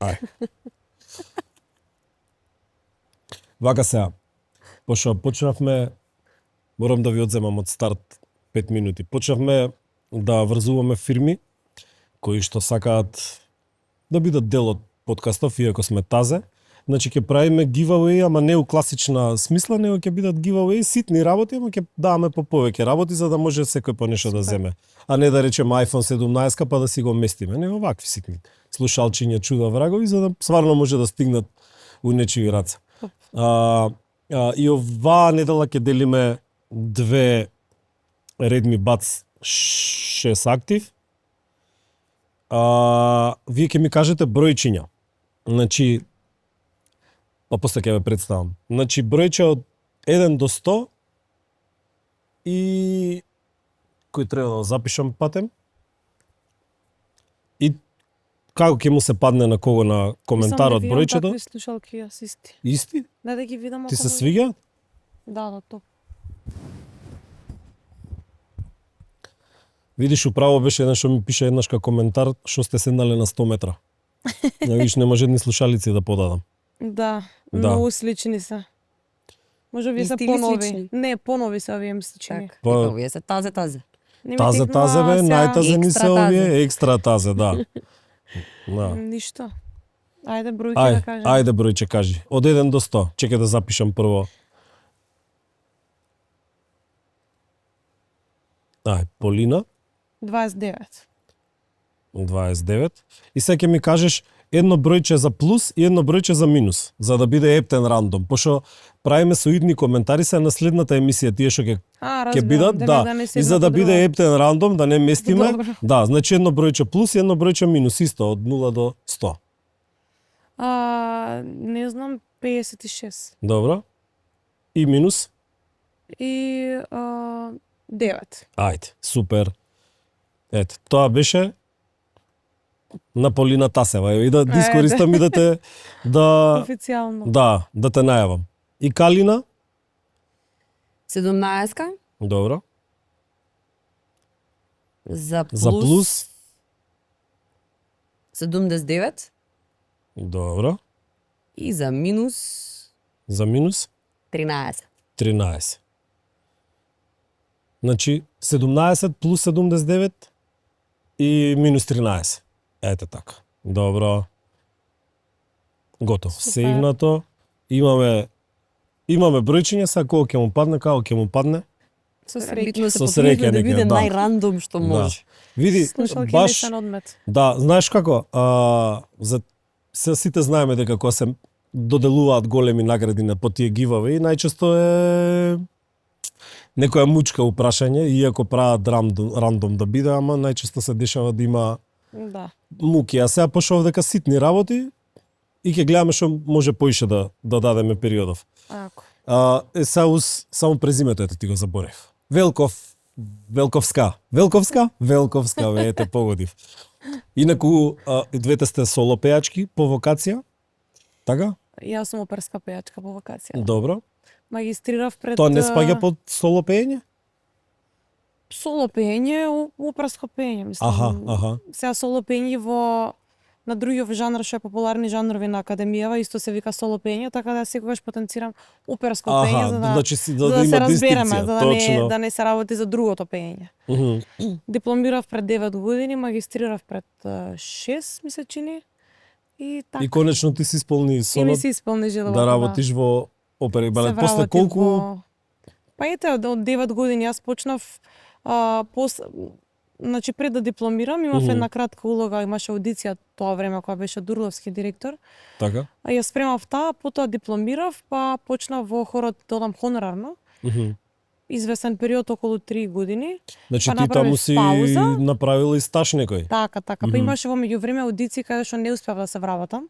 Ај. Вака сега. Пошто почнавме, морам да ви одземам од старт 5 минути. Почнавме да врзуваме фирми кои што сакаат да бидат дел од подкастов, иако сме тазе. Значи ќе правиме giveaway, ама не у класична смисла, него ќе бидат giveaway ситни работи, ама ќе даваме по повеќе работи за да може секој по нешто да земе. А не да речеме iPhone 17 па да си го местиме, него вакви ситни слушалчиња, чуда, врагови, за да сварно може да стигнат у нечии раце. И оваа недела ќе делиме 2 Redmi Buds 6 актив. Вие ќе ми кажете бројчиња. Значи, па после ќе ве представам. Значи, бројче од 1 до 100 и кој треба да запишам патем. И како ќе му се падне на кого на коментарот бројчето? Такви слушалки јас исти. Исти? Да ги видам. Ти се свиѓа? Да, топ. Видиш, управо беше еден што ми пише еднашка коментар што сте седнале на 100 метра. Ја виж, не може ни слушалици да подадам. Да, многу слични се. Може би се Исти или понови. слични? Не, понови се овие слични. Така, овие се тазе. Тазе бе, најтазе ни се овие, екстра тазе, да. Да. Ништо. Ајде бројче да кажем. Ајде бројче кажи. Од 1 до 100. Чекај да запишам прво. Полина. 29. 29. И сега ќе ми кажеш едно бројче за плюс и едно бројче за минус, за да биде ептен рандом. Пошто правиме соидни коментари се на следната емисија, тие што ќе бидат, и за да биде ептен рандом, да не местиме. Добро. Да, значи едно бројче плюс и едно бројче минус, исто од 0 до 100. Не знам, 56. Добро. И минус? И 9. Ајде, супер. Ете, тоа беше на Полина Тасева. И да искористам и да те Официјално. Да те најавам. И Калина? 17 Добро. за За плюс? 79 Добро. и за минус За минус? 13. 13. Значи 17 плюс 79 и минус 13. Ете така. Добро. Готово. Сейвнато. Имаме бројчиња, сега кога ќе му падне, како ќе му падне. Со Битно среќа. се Со потрудиме среќа да нека, биде да. најрандом што може. Види, Слушалки баш не се одмет. да, знаеш како, се сите знаеме дека кога се доделуваат големи награди на по тие giveaway, најчесто е некоја мучка упрашање, иако прават рандом да биде, ама најчесто се дешава да има Да. муки. А сега пошто дека ситни работи и ќе гледаме што може поише да дадеме периодов. Ако. Сега само презимето ете ти го заборев. Велковска, ете погодив. Инаку двете сте соло пејачки по вокација. Така? Јас сум оперска пејачка по вакација. Добро. Магистрирав пред Тоа не спаѓа под соло пеење? соло пеење, оперско пеење, мислам. Аха. Сега соло пеење на другиот жанр што е популарни жанрови на академијава, исто се вика соло пеење, така да секогаш потенцирам оперско пеење за да значи за да се има разбереме, дистинција, за точно. да не се работи за другото пеење. Дипломирав пред 9 години, магистрирав пред 6 месечини и така. И конечно ти си исполни И ми сонот се исполни желбата. да работиш во опера и балет. Се После вработив колку? Па ете, од 9 години јас почнав значи пред да дипломирам имав една кратка улога, имаше аудиција тоа време кога беше Дурловски директор. Така? А ја спремав таа, потоа дипломирав, па почнав во хорот да одам хонорарно. Извесен период околу 3 години. Значи Па ти таму направив си пауза. направила и стаж некој. Така. Па имаше во меѓувреме аудиции каде што не успеав да се вработам.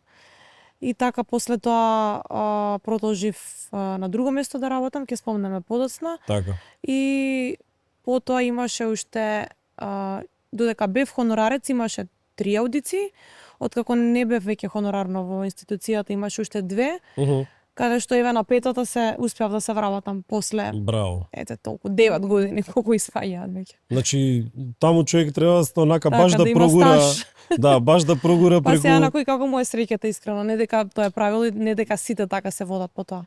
И така после тоа продолжив на друго место да работам, ќе спомнеме подоцна. Така. И потоа имаше уште додека бев хонорарец имаше 3 аудиции, откако не бев веќе хонорарно во институцијата имаше уште 2. каде што еве на петата се успеав да се вработам после Браво. ете толку 9 години колку испаѓаат веќе. Значи, таму човек треба онака баш Така, да има прогура, стаж. да, баш да прогура Па преку. сега на кој како му е среќата искрено, не дека тоа е правило, и не дека сите така се водат по тоа.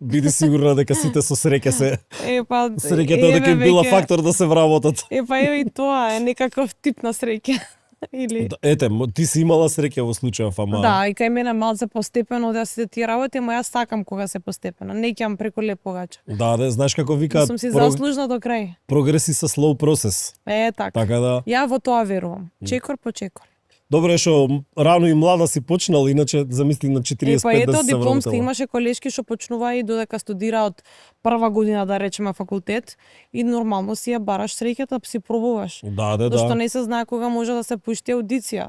Биди сигурна дека сите со среќа се. Па Среќата дека им била фактор да се вработат. Па еве и тоа е некаков тип на среќа. Или Ете, ти си имала среќа во случајов, ама да, и кај мене малце постепено да се тие работи, ама јас сакам кога се постепено. Не ќам преку леп погача. да, знаеш како викаат, Сум си заслужна до крај. прогреси со slow process. Така. Така да. Ја во тоа верувам. Чекор по чекор. Добре што рано и млада си почнал, иначе замисли на 45 Па ето да се дипломски вработила. имаше колешки што почнува и додека студира од прва година да речеме факултет и нормално си ја бараш среќата, си пробуваш. Да, Зашто не се знае кога може да се пушти аудиција.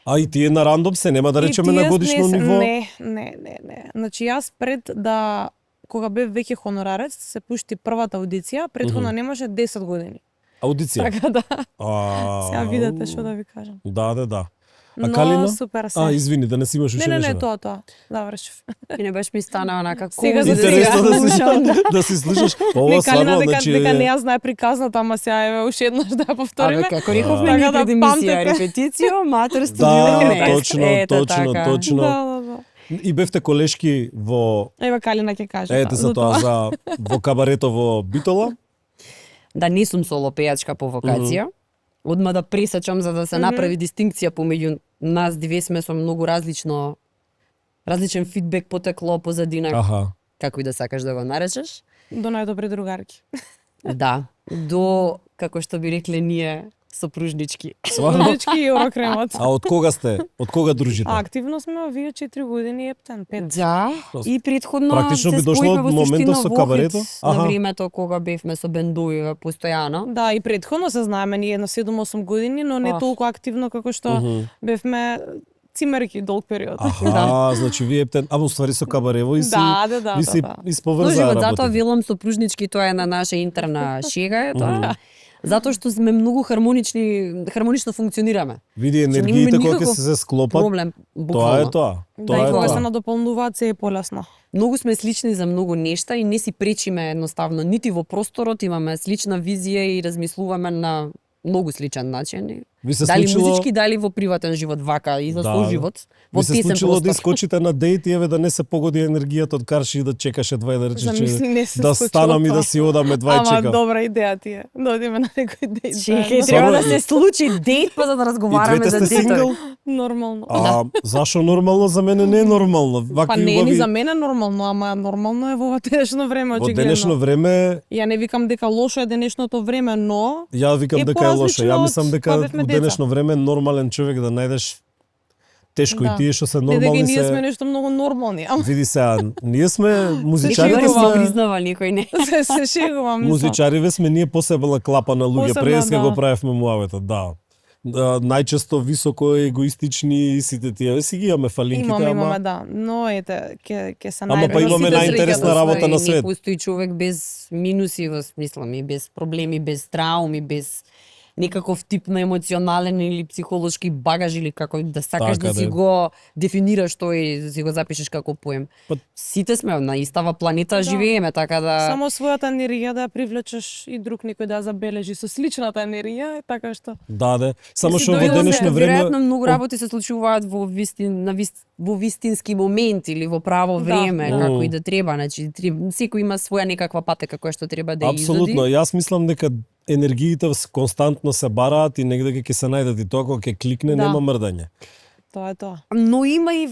А и тие на рандом се нема да речеме на годишно ниво? Не. Значи јас пред да кога бев веќе хонорарец се пушти првата аудиција, претходно немаше 10 години. Аудиција. Така да. А, Сега видете што да ви кажам. Да. А Но Калина? супер се. Извини, да не си имаш уште Не, нешто. тоа. Завршив. И не беше ми стана онака Сега за Интересно сега. да си, да си слушаш. Ова Не, Калина стварно, дека, значи... дека не ја знае приказната, ама сега еве уште еднаш да ја повториме. Абе, како рековме Така ние да пред емисија, памтите. репетицио, матер Да, студираме. точно. Да. И бевте колешки во... Еве Калина ќе каже. Ете за тоа, за во кабарето во Битола. Да не сум соло пејачка по вокација. Одма да пресечам за да се направи дистинкција помеѓу нас две сме со многу различен фидбек потекло позадина, Аха. како и да сакаш да го наречеш. До најдобри другарки. Да, до како што би рекле ние сопружнички. Сварно? Дечки и Еврокремот. А од кога сте? Од кога дружите? Активно сме овие 4 години ептен, 5. Да, и претходно Практично се би дошло спојме во моментот суштина со во кабарето? Охрид Аха. на времето кога бевме со бендовиве постојано. Да, и претходно се знаеме ние на 7-8 години, но не толку активно како што бевме цимерки долг период. Аха, значи вие ептен, а во ствари со кабарево и си Да. ви си Да. Но исповрзаа живот, затоа работите. велам сопружнички, тоа е на наша интерна шега е тоа. Затоа што сме многу хармонично функционираме. Види немаме енергиите кога ќе никаков се склопат, Проблем, тоа буквално. е тоа. Да, Тоа и е кога се тоа. надополнуваат се е полесно. Многу сме слични за многу нешта и не си пречиме едноставно нити во просторот, имаме слична визија и размислуваме на многу сличен начин. Ви се Дали случило, музички, дали во приватен живот, вака и за Да. соживот, во ви се тесен случило да простор. искочите на дејт и еве да не се погоди енергијата од карши и да чекаше два и да речеш Замисли, не се да случило станам и тоа. да си одам едва и Ама чекам. добра идеја ти е. Да одиме на некој дејт. Чекај, заедно. треба да Стварно, се случи дејт па за да И разговараме двете за сте дејтот. сингл? Нормално. А зашо нормално? За мене не е нормално. Па Вакви не е ни убави за мене нормално, ама нормално е во ова денешно време, во очигледно. денешно време Ја не викам дека лошо е денешното време, но ја викам Е дека е лошо. Ја поразлично мислам од дека кога бевме во деца. денешно време нормален човек да најдеш тешко и Да. тие што се не дека нормални ние сме се. нешто многу нормални. Ама Види сега, ние сме Некој музичарите го шегувам. сме признава, никој не. се шегувам. мислам. музичариве сме ние посебна клапа на луѓе. Посебна, Преска да. го правевме муавета, да. Најчесто високо егоистични и сите тие си ги имаме фалинките, Имаме, ама да. Но ете, ќе се Ама најде. па на имаме сите најинтересна среќата. работа на Не свет. постои човек без минуси во смисла ми, без проблеми, без трауми, без некаков тип на емоционален или психолошки багаж или како да сакаш Така да си да е. го дефинираш тој и да си го запишеш како поем. Па- Сите сме на истава планета, Да. живееме, така да Само својата енергија да ја привлечеш и друг некој да ја забележи со сличната енергија, е така што даде. Само Си што во дојде денешно Веројатно време многу работи се случуваат во вистински момент или во право Да, време, да. како и да треба, значи секој има своја некаква патека која што треба да ја апсолутно, изоди. јас мислам дека енергиите константно се бараат и негде ќе се најдат и тоа кога ќе кликне Да. нема мрдање. тоа е тоа. Но има и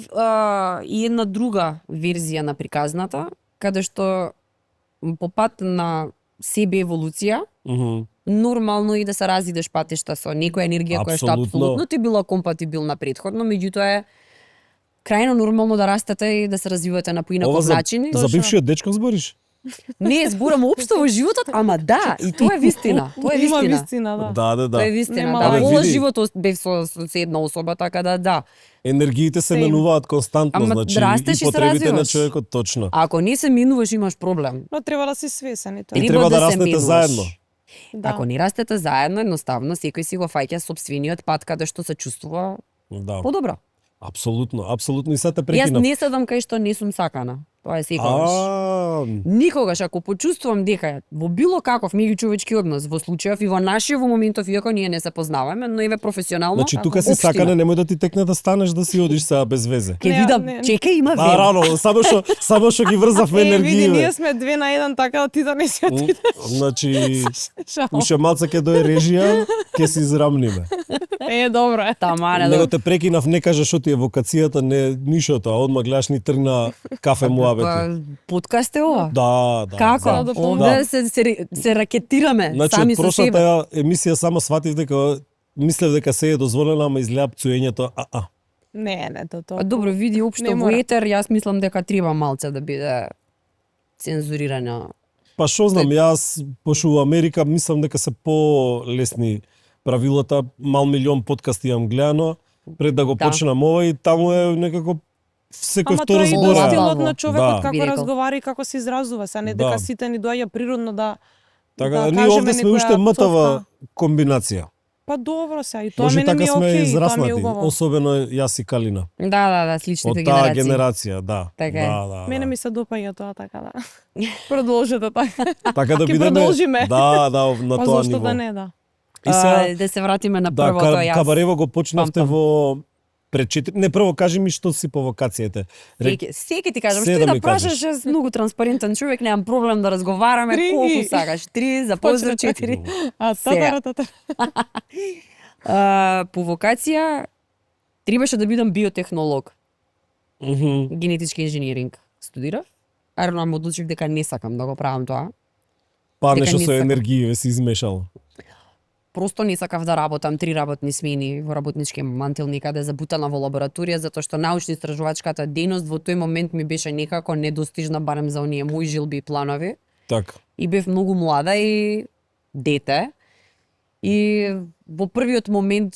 една друга верзија на приказната, каде што по пат на себе еволуција, Мгм. нормално и да се разидеш патишта со некоја енергија која што Апсолутно. апсолутно ти била компатибилна претходно, меѓутоа е крајно нормално да растете и да се развивате на Ова поинаков за, начин. за Точно. бившиот дечко збориш? Не, зборам општо во животот, ама да, и тоа е вистина. Тоа е Има вистина. вистина, да. Да. Тоа е вистина, Нема да. лај. Пола Види. живот бев со една особа, така да. Енергиите се Се им. менуваат константно, Ама значи растеш и и се потребите на развиваш. човекот точно. А ако не се минуваш, имаш проблем. Но треба да си свесен и тоа. И Треба треба да да се растете менуваш. заедно. Да. Ако не растете заедно, едноставно секој си го фаќа сопствениот пат каде што се чувствува Да. подобро. Апсолутно, апсолутно и сега те Јас прекинав. не седам кај што не сум сакана. Тоа е секогаш. Никогаш ако почувствувам дека во било каков меѓучовечки однос, во случајов и во нашиот моментов, иако ние не се познаваме, но еве професионално, Значи тука си општина. сакана, немој да ти текне да станеш да си одиш сега без везе. Ќе Не, видам, не. чекај, има А, време. рано, само што ги врзавме Види, енергија. ние сме 2 на 1, така да ти да не си отидеш. Значи, Шал. уште малце ќе дое режија, ќе се израмниме. Добро е. Тама, не Него да. те прекинав, не кажа што ти е вокацијата, не нишото, а одма гледаш ни тргна кафе муабети. Па, подкаст е ова. Да, да. Како? Да. Овде се ракетираме Значи, сами од со себе. прошлата емисија само сватив дека мислев дека се е дозволено, ама изгледа пцуењето. Не, тоа. Па добро, види општо Не во мора. етер, јас мислам дека треба малце да биде цензурирано. Па што знам, јас пошто во Америка мислам дека се полесни правилата, мал милион подкасти имам гледано пред да го Да. почнам ова и таму е некако секој Ама второ тоа е и до збора. стилот на човекот Да. како Би рекол. разговара и како се изразува, се не дека Да. сите ни доаѓа природно да Така да да, ние кажеме овде сме некоја уште мтава цовка. комбинација. Па добро се, и тоа Може мене ми така е сме окей, тоа ми е израснати, убаво. особено јас и Калина. Да, сличните Од таа генерации. генерација, да. Така е. Да. Мене ми се допаѓа тоа така да. Продолжете така. Така да Ќе бидеме продолжиме. Да, на Па тоа зошто ниво. да не, да. И сега Да се вратиме на да, првото, јас. Кабарево го почнавте памтам. во пред 4. Не, прво кажи ми што си по вакациите. Секи ти кажам, Се што да и да ми прашаш, кажеш. јас многу транспарентен човек, немам проблем да разговараме Три. колку сакаш. 3 за поздрав, Почнете. 4. А Сега. татара. По вокација требаше да бидам биотехнолог, генетички инженеринг студирав. Арно одлучив дека не сакам да го правам тоа. Па Дека нешто не со сакам. енергија се измешало. Просто не сакав да работам 3 работни смени во работнички мантил некаде забутана во лабораторија, затоа што научно-истражувачката дејност во тој момент ми беше некако недостижна, барем за оние мои жилби и планови. Така. И бев многу млада и дете. И во првиот момент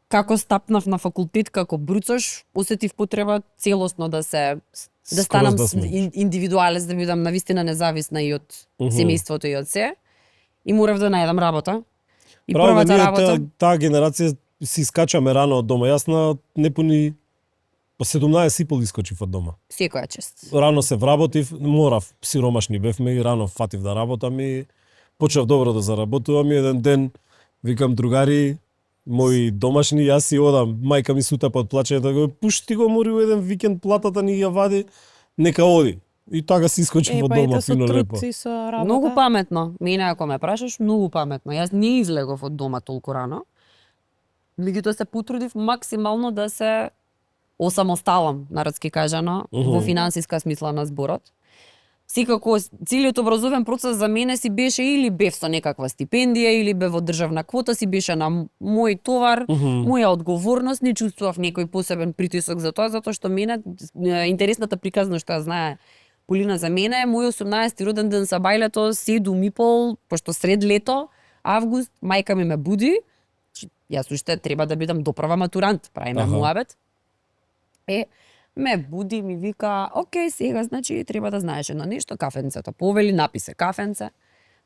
како стапнав на факултет како бруцош, осетив потреба целосно да станам да смениш. индивидуалец, да бидам навистина независна и од семејството и од се. И морав да најдам работа. И Право, првата ние работа таа генерација си искачаме рано од дома. Јас на непуни по 17 и пол искочив од дома. секоја чест. Рано се вработив, морав, сиромашни бевме и рано фатив да работам и почнав добро да заработувам и еден ден викам другари, мои домашни, јас си одам, мајка ми сутапа од плачење, го пушти го мори у еден викенд платата ни ја вади, нека оди. И така си искочив од Па дома ете со фино труд лепо. и со работа. Многу паметно. Мене ако ме прашаш, многу паметно. Јас не излегов од дома толку рано. Меѓутоа се потрудив максимално да се осамосталам, народски кажано, во финансиска смисла на зборот. Секако, целиот образовен процес за мене си беше или бев со некаква стипендија, или бев во државна квота, си беше на мој товар, моја одговорност, не чувствував некој посебен притисок за тоа, затоа што мене, интересната приказна што ја знае Полина за мене, мој 18-ти роден ден са бајлето, 7,5, пошто сред лето, август, мајка ми ме буди, јас уште треба да бидам доправа матурант, правиме муабет. Ме буди, ми вика, окей, сега, значи, треба да знаеш едно нешто, кафенцето повели, написе кафенце,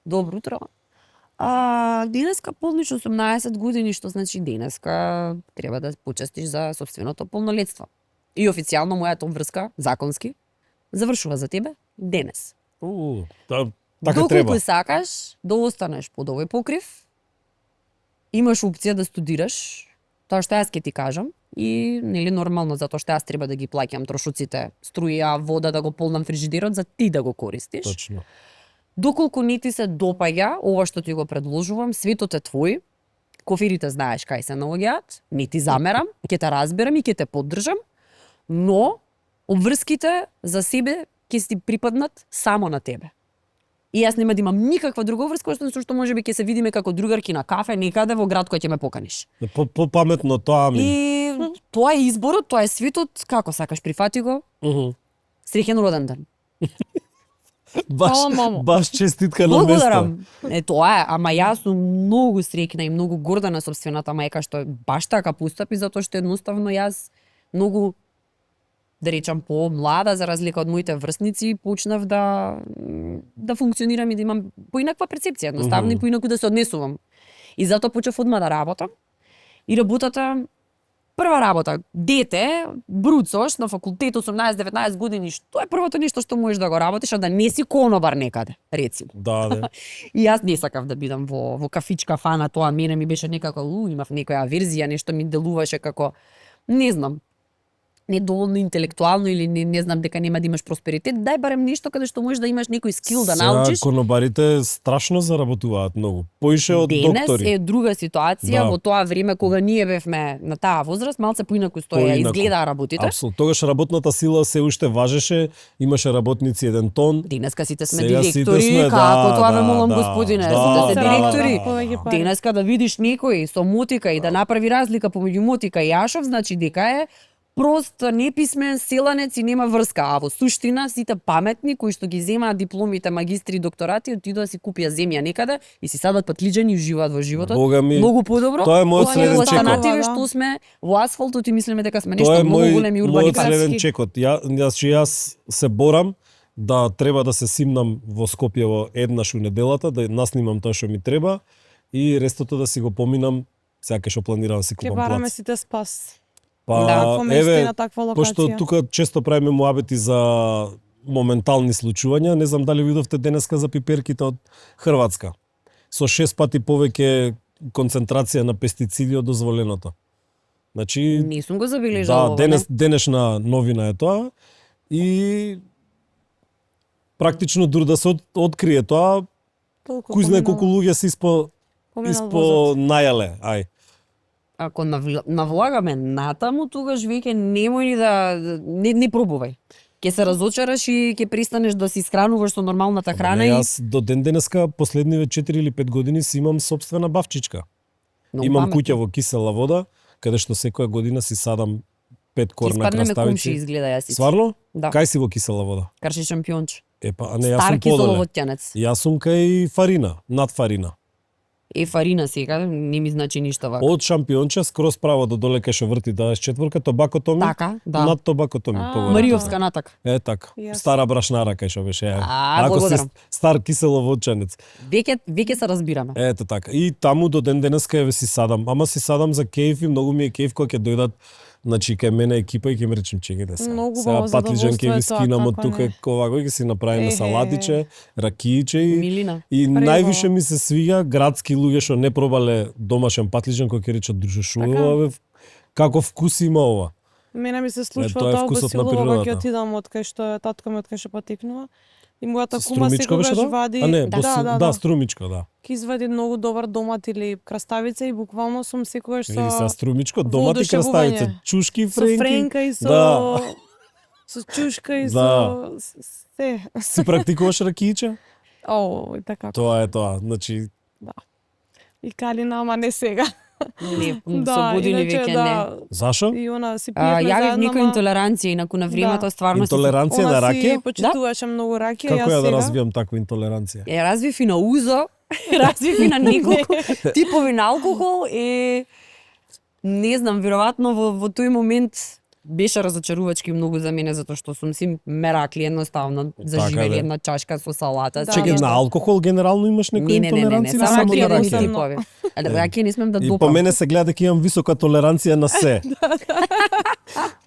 добро утро. Денеска полниш 18 години, што значи денеска треба да почестиш за собственото полнолетство. И официјално мојата обврска, законски, завршува за тебе денес. Така Доколку треба. сакаш да останеш под овој покрив, имаш опција да студираш, тоа што јас ќе ти кажам, и нели нормално затоа што јас треба да ги плаќам трошоците, струја, вода, да го полнам фрижидерот за ти да го користиш. Точно. Доколку не ти се допаѓа ова што ти го предложувам, светот е твој, коферите знаеш кај се наоѓаат, не ти замерам, ќе те разберам и ќе те поддржам, но обврските за себе ќе си припаднат само на тебе. И јас нема да имам никаква друга врска, освен со што можеби ќе се видиме како другарки на кафе некаде во град кој ќе ме поканиш. По-паметно тоа ми. И тоа е изборот, тоа е светот, како сакаш прифати го. Среќен роден ден. Фала, мамо. Баш честитка на место. Благодарам. Тоа е, ама јас сум многу среќна и многу горда на собствената мајка што баш така постапи, затоа што едноставно јас многу, да речам, по-млада за разлика од моите врсници, почнав да функционирам и да имам поинаква перцепција, едноставно и поинаку да се однесувам. И затоа почнав одма да работам. И работата Прва работа, дете, бруцош на факултет 18-19 години, што е првото нешто што можеш да го работиш, а да не си конобар некаде, рецимо. Да. И јас не сакав да бидам во кафичка фана, тоа мене ми беше некако, имав некоја верзија, нешто ми делуваше како, не знам, недоволно интелектуално или не знам дека нема да имаш просперитет, дај барем нешто каде што можеш да имаш некој скил да научиш. Сега конобарите страшно заработуваат многу, поише од доктори. Денес е друга ситуација, во тоа време кога ние бевме на таа возраст, малце поинаку стоја, изгледаа работите. Апсолутно, тогаш работната сила се уште важеше, имаше работници еден тон. Денеска сите сме Сега директори, сите сме, како тоа ве молам да, господине, да, сите се директори. Денеска да видиш некој со мотика и да направи разлика помеѓу мотика и јашов, значи дека е прост неписмен селанец и нема врска, а во суштина сите паметни кои што ги земаат дипломите, магистри и докторати отидоа си купија земја некаде и си садат патлиџани и уживаат во животот. Бога ми, многу подобро. тоа е мојот следен чекот. Останативе што сме во асфалтот и мислиме дека сме Тоа нешто е многу големи урбани мојот следен парци. чекот. Јас се борам да треба да се симнам во Скопје во еднаш у неделата, да наснимам тоа што ми треба и рестото да си го поминам, сега што планирам да си Ќе купам бараме плац. сите спас. Па, Такво место и еве, на таква локација. пошто тука често правиме муабети за моментални случувања, не знам дали видовте денеска за пиперките од Хрватска. Со 6 пати повеќе концентрација на пестициди од дозволеното. Значи, Не сум го забележала. да, денешна новина е тоа и практично дури да се открие тоа, Толку кој знае поминало. колку луѓе се Поминал испо возот. најале, ај. Ако навлагаме натаму, тогаш веќе немој ни да не пробувај. Ќе се разочараш и ќе престанеш да се исхрануваш со нормалната храна Не, и јас до ден денеска последниве 4 или 5 години си имам сопствена бавчичка. многу Имам паметно. куќа во кисела вода, каде што секоја година си садам 5 корна Испаднеме кумши краставици. изгледа јас. Сварно? Да. Кај си во кисела вода? Карши шампионч. Епа, а не, јас Стар сум подоле. киселоводтјанец. Јас сум кај Фарина, над Фарина. Фарина сега, не ми значи ништо вака. Од шампионче скроз право до доле кај што врти 24-ка, Тобако Томи. Така, да. Над Тобако Томи, А, погоре. Мариовска натака. Е така. Јасно. Стара брашнара кај што беше. Ако си благодарам. стар киселоводчанец. Веќе се разбираме. Ето така. И таму до ден денеска еве си садам. Ама си садам за кејф и многу ми е кејф кога ќе дојдат, значи кај мене екипа и ќе ми речем чекајте сега. Многу Сега убаво патлиџан ќе ви задоволство е тоа, скинам од како тука не. овако и ќе си направиме салатиче, ракииче и Милина. И Пребаво. највише ми се свига градски луѓе што не пробале домашен патлиџан кој ќе речат друже шо е Така. ова, бе, како вкус има ова. Мене ми се случува тоа е тоа вкусот на Басилово кога ќе природата. отидам од кај што е татко ми од кај што потекнува. И мојата кума Струмичко беше секогаш тоа? вади, А не, да, струмичко, да. ќе извади многу добар домат или краставица и буквално сум секогаш Види се со струмичко, домати воодушевување. краставица, чушки и со френки. френка и со Да. со чушка и Да. со се. Си практикуваш ракииче? О, и така. Тоа е тоа. Значи, И калина, ама не сега. Не, Да, со години иначе, веќе не. да, зашо? и она си пиевме Јавив заедно, некоја ама интолеранција, инаку на времето Да. стварно си Интолеранција на она си ракија? почитуваше многу ракија, Како јас ја да сега. развијам таква интолеранција? ја развив и на узо, развив и на неколку типови на алкохол и не знам, веројатно во тој момент беше разочарувачки многу за мене затоа што сум си меракли едноставно заживели бе. една чашка со салата. Да, со Чекај, нешто. на алкохол генерално имаш некоја Не, интолеранција или само само на ракија едни ракија? едноставно. типови. Ракија не смем да И по допам. мене се гледа дека имам висока толеранција на се.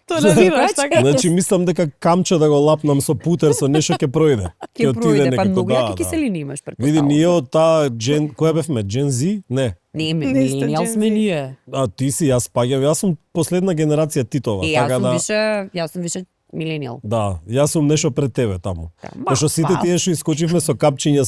Толерираш така. Значи мислам дека камче да го лапнам со путер со нешто ќе пројде. Ќе пројде, па некако, многу да, јаки да. киселини имаш, Види, претпоставувам. ние од таа Gen, која бевме? Gen Z? Не. Не, Не сте миленијал Gen сме Z. ние. А ти си, јас паѓам, јас сум последна генерација Титова, И јас така сум да. више миленијал. Да, јас сум нешто пред тебе таму. Ма, Пошто сите па. тие што искочивме со капчиња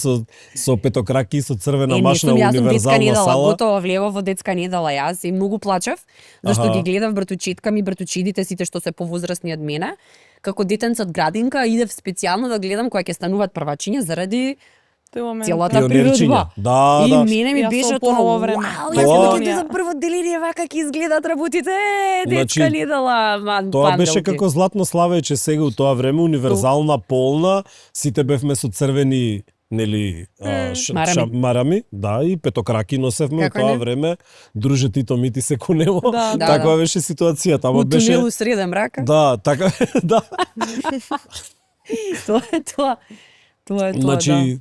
со петокраки и со црвена Не машна сум, јас сум детска универзална недела, сала. готово влегов во детска недела јас и многу плачев, зашто Аха. ги гледав братучетка ми, братучидите сите што се повозрасни од мене. Како детенце од градинка идев специјално да гледам кога ќе стануваат првачиња заради Тој момент. целата Пионерчиња. природба. Да, И да. мене ми Јас беше сум тоа, поново време. вау, Тоа- јас ќе дојдам за прво деление вака ќе изгледаат работите, детска Значи, недела, Тоа беше панделки. како златно славејче сега у тоа време, универзална, полна, сите бевме со црвени нели Марами. марами, да, и петокраки носевме у Како тоа не? време. Друже Тито ми ти се кунело. Да, да. Таква да. беше ситуацијата, ама У беше тунелу среден мрака. да, така да. Тоа е тоа. Тоа е тоа, да. Значи,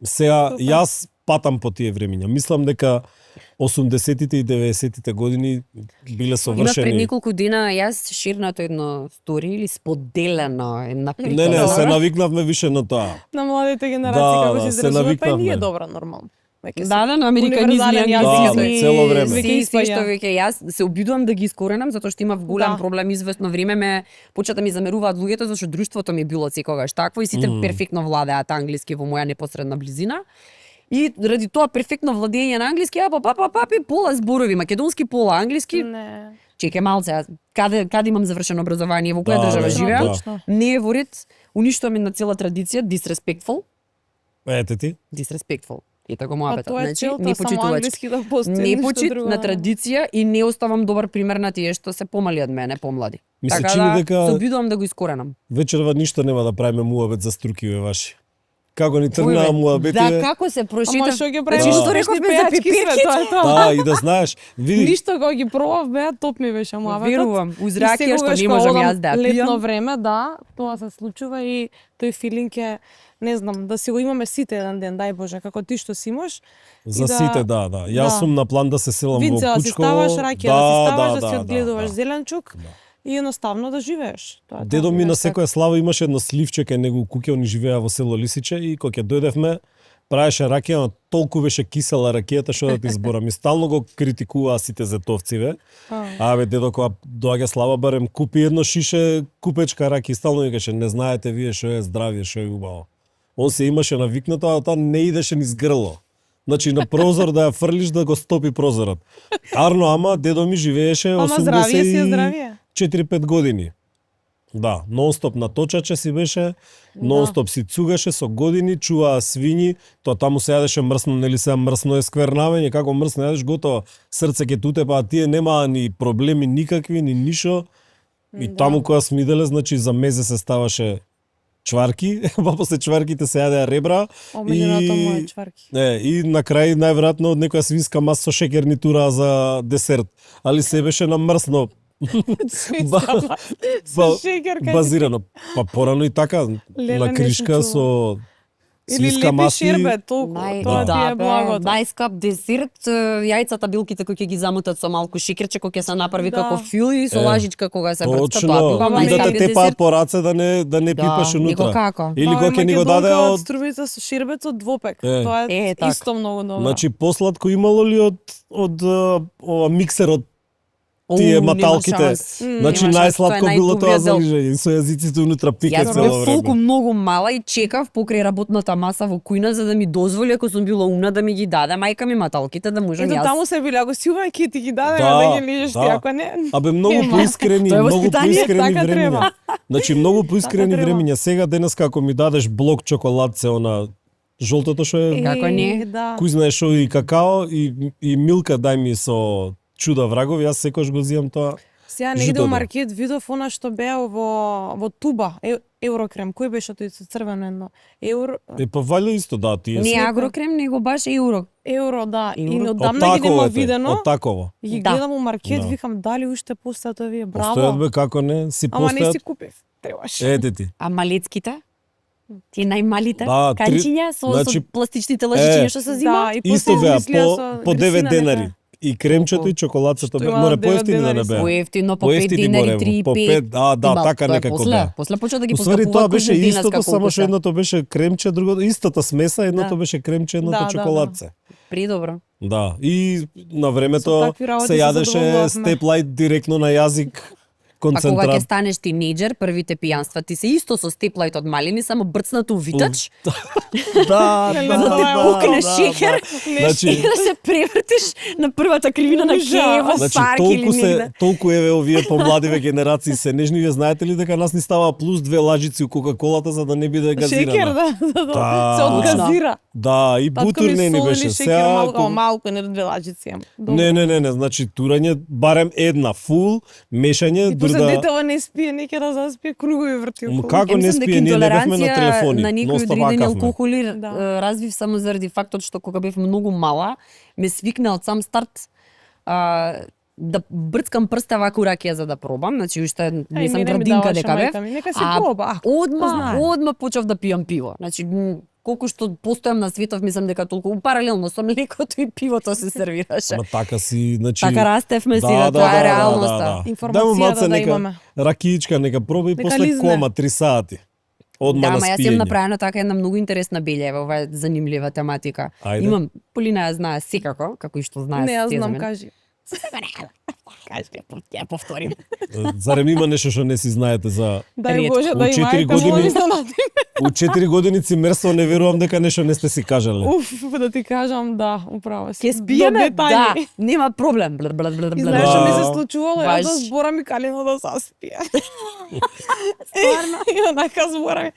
сега јас патам по тие времиња. Мислам дека 80-тите и 90-тите години биле Има совршени. пред неколку дена јас ширнато едно стори или споделено една прика. Не, се Добро. навикнавме више на тоа. На младите генерации Да, како да, се се изразува, па и навикнавме. ние добро нормално. Веќе се- Да, на американизми, Универзален јазик, англизми, цело време. се Веќе се што испаѓа. веќе јас се обидувам да ги искоренам затоа што имав голем Да. проблем известно време почна да ми замеруваат луѓето зашто друштвото ми е било секогаш такво и сите перфектно владеат англиски во моја непосредна близина. И ради тоа перфектно владење на англиски, и пола зборови македонски, пола англиски. Не. Чекај малце, а каде имам завршено образование, во која Да, држава да, живеам? да. Точно. Не е во ред, уништуваме на цела традиција, disrespectful. Ете ти. Disrespectful. И така А мојата. тоа е Значи, целта, не само почитувачки. англиски да постои. Не ништо почит друго на да. традиција и не оставам добар пример на тие што се помали од мене, помлади. Ми се Така чини да дека- се обидувам да го искоренам. Вечерва ништо нема да правиме муабет за струкиве ваши. Како ни тргнаа муабетиве. Да, како се прошита. Ама што ги Значи, правиш? што рековме за пипирките? Тоа е тоа. Да, и да знаеш, види, Ништо кога ги пробав беа топ ми беше муабетот. Верувам, уз И ракија што секогаш не кога можам одам јас да ја летно пијам. време, да, тоа се случува и тој филинг е, не знам, да си го имаме сите еден ден, дај Боже, како ти што си имаш. за и да- сите, да, да. Јас да. сум на план да се селам во Винце да си Кучково. ставаш, ракија да си ставаш, да си одгледуваш зеленчук и едноставно да живееш. Тоа е Дедо тоа, ми на знаеш, секоја слава имаше едно сливче кај него куќе, они живеа во село Лисиче и кога ќе дојдевме, правеше ракија, но толку беше кисела ракијата што да ти зборам. И стално го критикуваа сите зетовциве. Абе, дедо, кога доаѓа слава, барем купи едно шише купечка раки, стално викаше, не знаете вие што е здравје, што е убаво. Он се имаше навикнато, а тоа не идеше низ грло. Значи на прозор да ја фрлиш да го стопи прозорот. Арно, ама дедо ми живееше Ама здравје си е здравје. 4-5 години. Да, нонстоп на точаче си беше, нонстоп си цугаше со години, чуваа свињи, тоа таму се јадеше мрсно, нели се мрсно е сквернавење, како мрсно јадеш готово, срце ќе туте, па тие немаа ни проблеми никакви, ни нишо. И таму кога смиделе, значи за мезе се ставаше чварки, па после чварките се јадеа ребра. Омилjeното му е чварки. И на крај најверојатно од некоја свинска маса со шеќер ни тураа за десерт, али се беше на мрсно. Со шеќер кај базирано. Па порано и така, Леле, на не кришка сум со Или свинска лепи маса. шербет, толку. Тоа ти е благото. најскап десерт, јајцата билките кои ќе ги замутат со малку шеќерче кој ќе се направи Да. како фил и со лажичка кога се брцка, Точно, тоа бива Ама и да најскапиот те тепаат десерт. по раце да не пипаш него унутра. како? Или Ама кога ќе ни го даде македонка од... струвица со шербет со двопек. Е. Тоа е така. исто многу добро. Значи, посладко имало ли од ова миксерот тие Нема маталките? шанс. Значи, Нема шанс, најсладко тоа е било тоа најдобриот за дел. лижење, со јазиците унутра пике Јас цело бев толку време. многу мала и чекав покрај работната маса во кујна за да ми дозволи ако сум била умна да ми ги даде мајка ми маталките да можам Ето јас. таму се биле, ако си ума ќе ти ги даде Да, да ги лижеш да. ти, ако не. Абе, многу Нема. поискрени, Тоа е многу воспитание, поискрени така времења. треба. Значи, многу поискрени Така треба. времења. Сега денес како ми дадеш блок чоколадце, она жолтото што е Како не? Да. кој знае што и какао и милка дај ми со чуда врагови, јас секојаш го зијам тоа. Сега негде жутото. у маркет видов она што беа во туба, еврокрем, кој беше тој со црвено едно? Па валја исто, да, тие Не се. агрокрем, него баш евро. Евро, да. И Евро. одамна ги нема видено. од таково. И ги Да. гледам у маркет, Да. викам дали уште постојат овие, Постојат браво. бе, како не, си Ама не си постојат. купив, требаш. Ете ти. А малецките? Тие најмалите Да, канчиња со значи, пластичните лъжичиња што се зима. Да, и Исто после беа измислија по со 9 висина денари. нека. И кремчето и чоколадцето Што беа, има море 9 поевтини да не денари беа. Поевтино, по 5 Поевтини динари, море, 3, по 5. пет, да, така некако беа. После почна да ги Уствари тоа поскапуваат беше кожни денеска истото, само колку што се. едното беше кремче, другото истата смеса, едното Да. беше кремче, едното Да, чоколадце. Придобро. Да, и на Со времето такви работи се се јадеше задоволувавме. степлайт директно на јазик, Па кога ќе концентрат. станеш тинејџер, првите пијанства ти се исто со степлајт од малини, само брцнато увитач, Да, Нели, да, за да да, пукнеш да, шеќер, да. Значи, и да се превртиш на првата кривина на Ужас. Кеево Значи, парк или толку негде. толку еве овие помладиве генерации се нежни, вие знаете ли дека нас ни става плюс 2 лажици у Кока-колата за да не биде газирана. Шекер, да. Да. Се одгазира. Да, и Татко бутур ми не ни соли беше. шекер Сега малку, ако- малку, не до 2 лажици имам. Добро. Не, значи турање барем една фул, мешање, И дури после да детева не спие, не ќе да заспие, кругови врти околу. како не Мислам дека спие, ние легавме на интолеранција телефони, на некои носта одредени вакавме. алкохоли Да. развив само заради фактот што кога бев многу мала, ме свикна од сам старт да брцкам прста вака у ракија за да пробам, значи уште не Ај, сум мене ми градинка даваше дека бев. мајка ми, нека се а проба. Кој знае? Одма почав да пијам пиво. Значи колку што постојам на светов, мислам дека толку паралелно со млекото и пивото се сервираше. Ама така си, значи... Така растевме сега, тоа е реалноста. Информацијата да имаме. Ракиичка, нека проба и Нека после лизне. кома 3 сати. Одма Да, на ама јас спиење. имам направена така една многу интересна белја, ова е занимлива тематика. Ајде. Имам, Полина ја знае секако, како и што знае Не, јас се за знам, мене. кажи. Кажи, ја повторим. Зарем има нешто што не си знаете за... Дај Ретко. Боже да У 4 има, ајде, години- моли се надим. У 4 години цимерство не верувам дека нешто не сте си кажале. Уф, да ти кажам, да, управо си. Ке спиеме, До да, детаљи. нема проблем. Бла, бла, бла, И бла, знаеш што ми се Да. случувало, јас да Баш. зборам и Калино да заспие. Стварно? И онака зборам.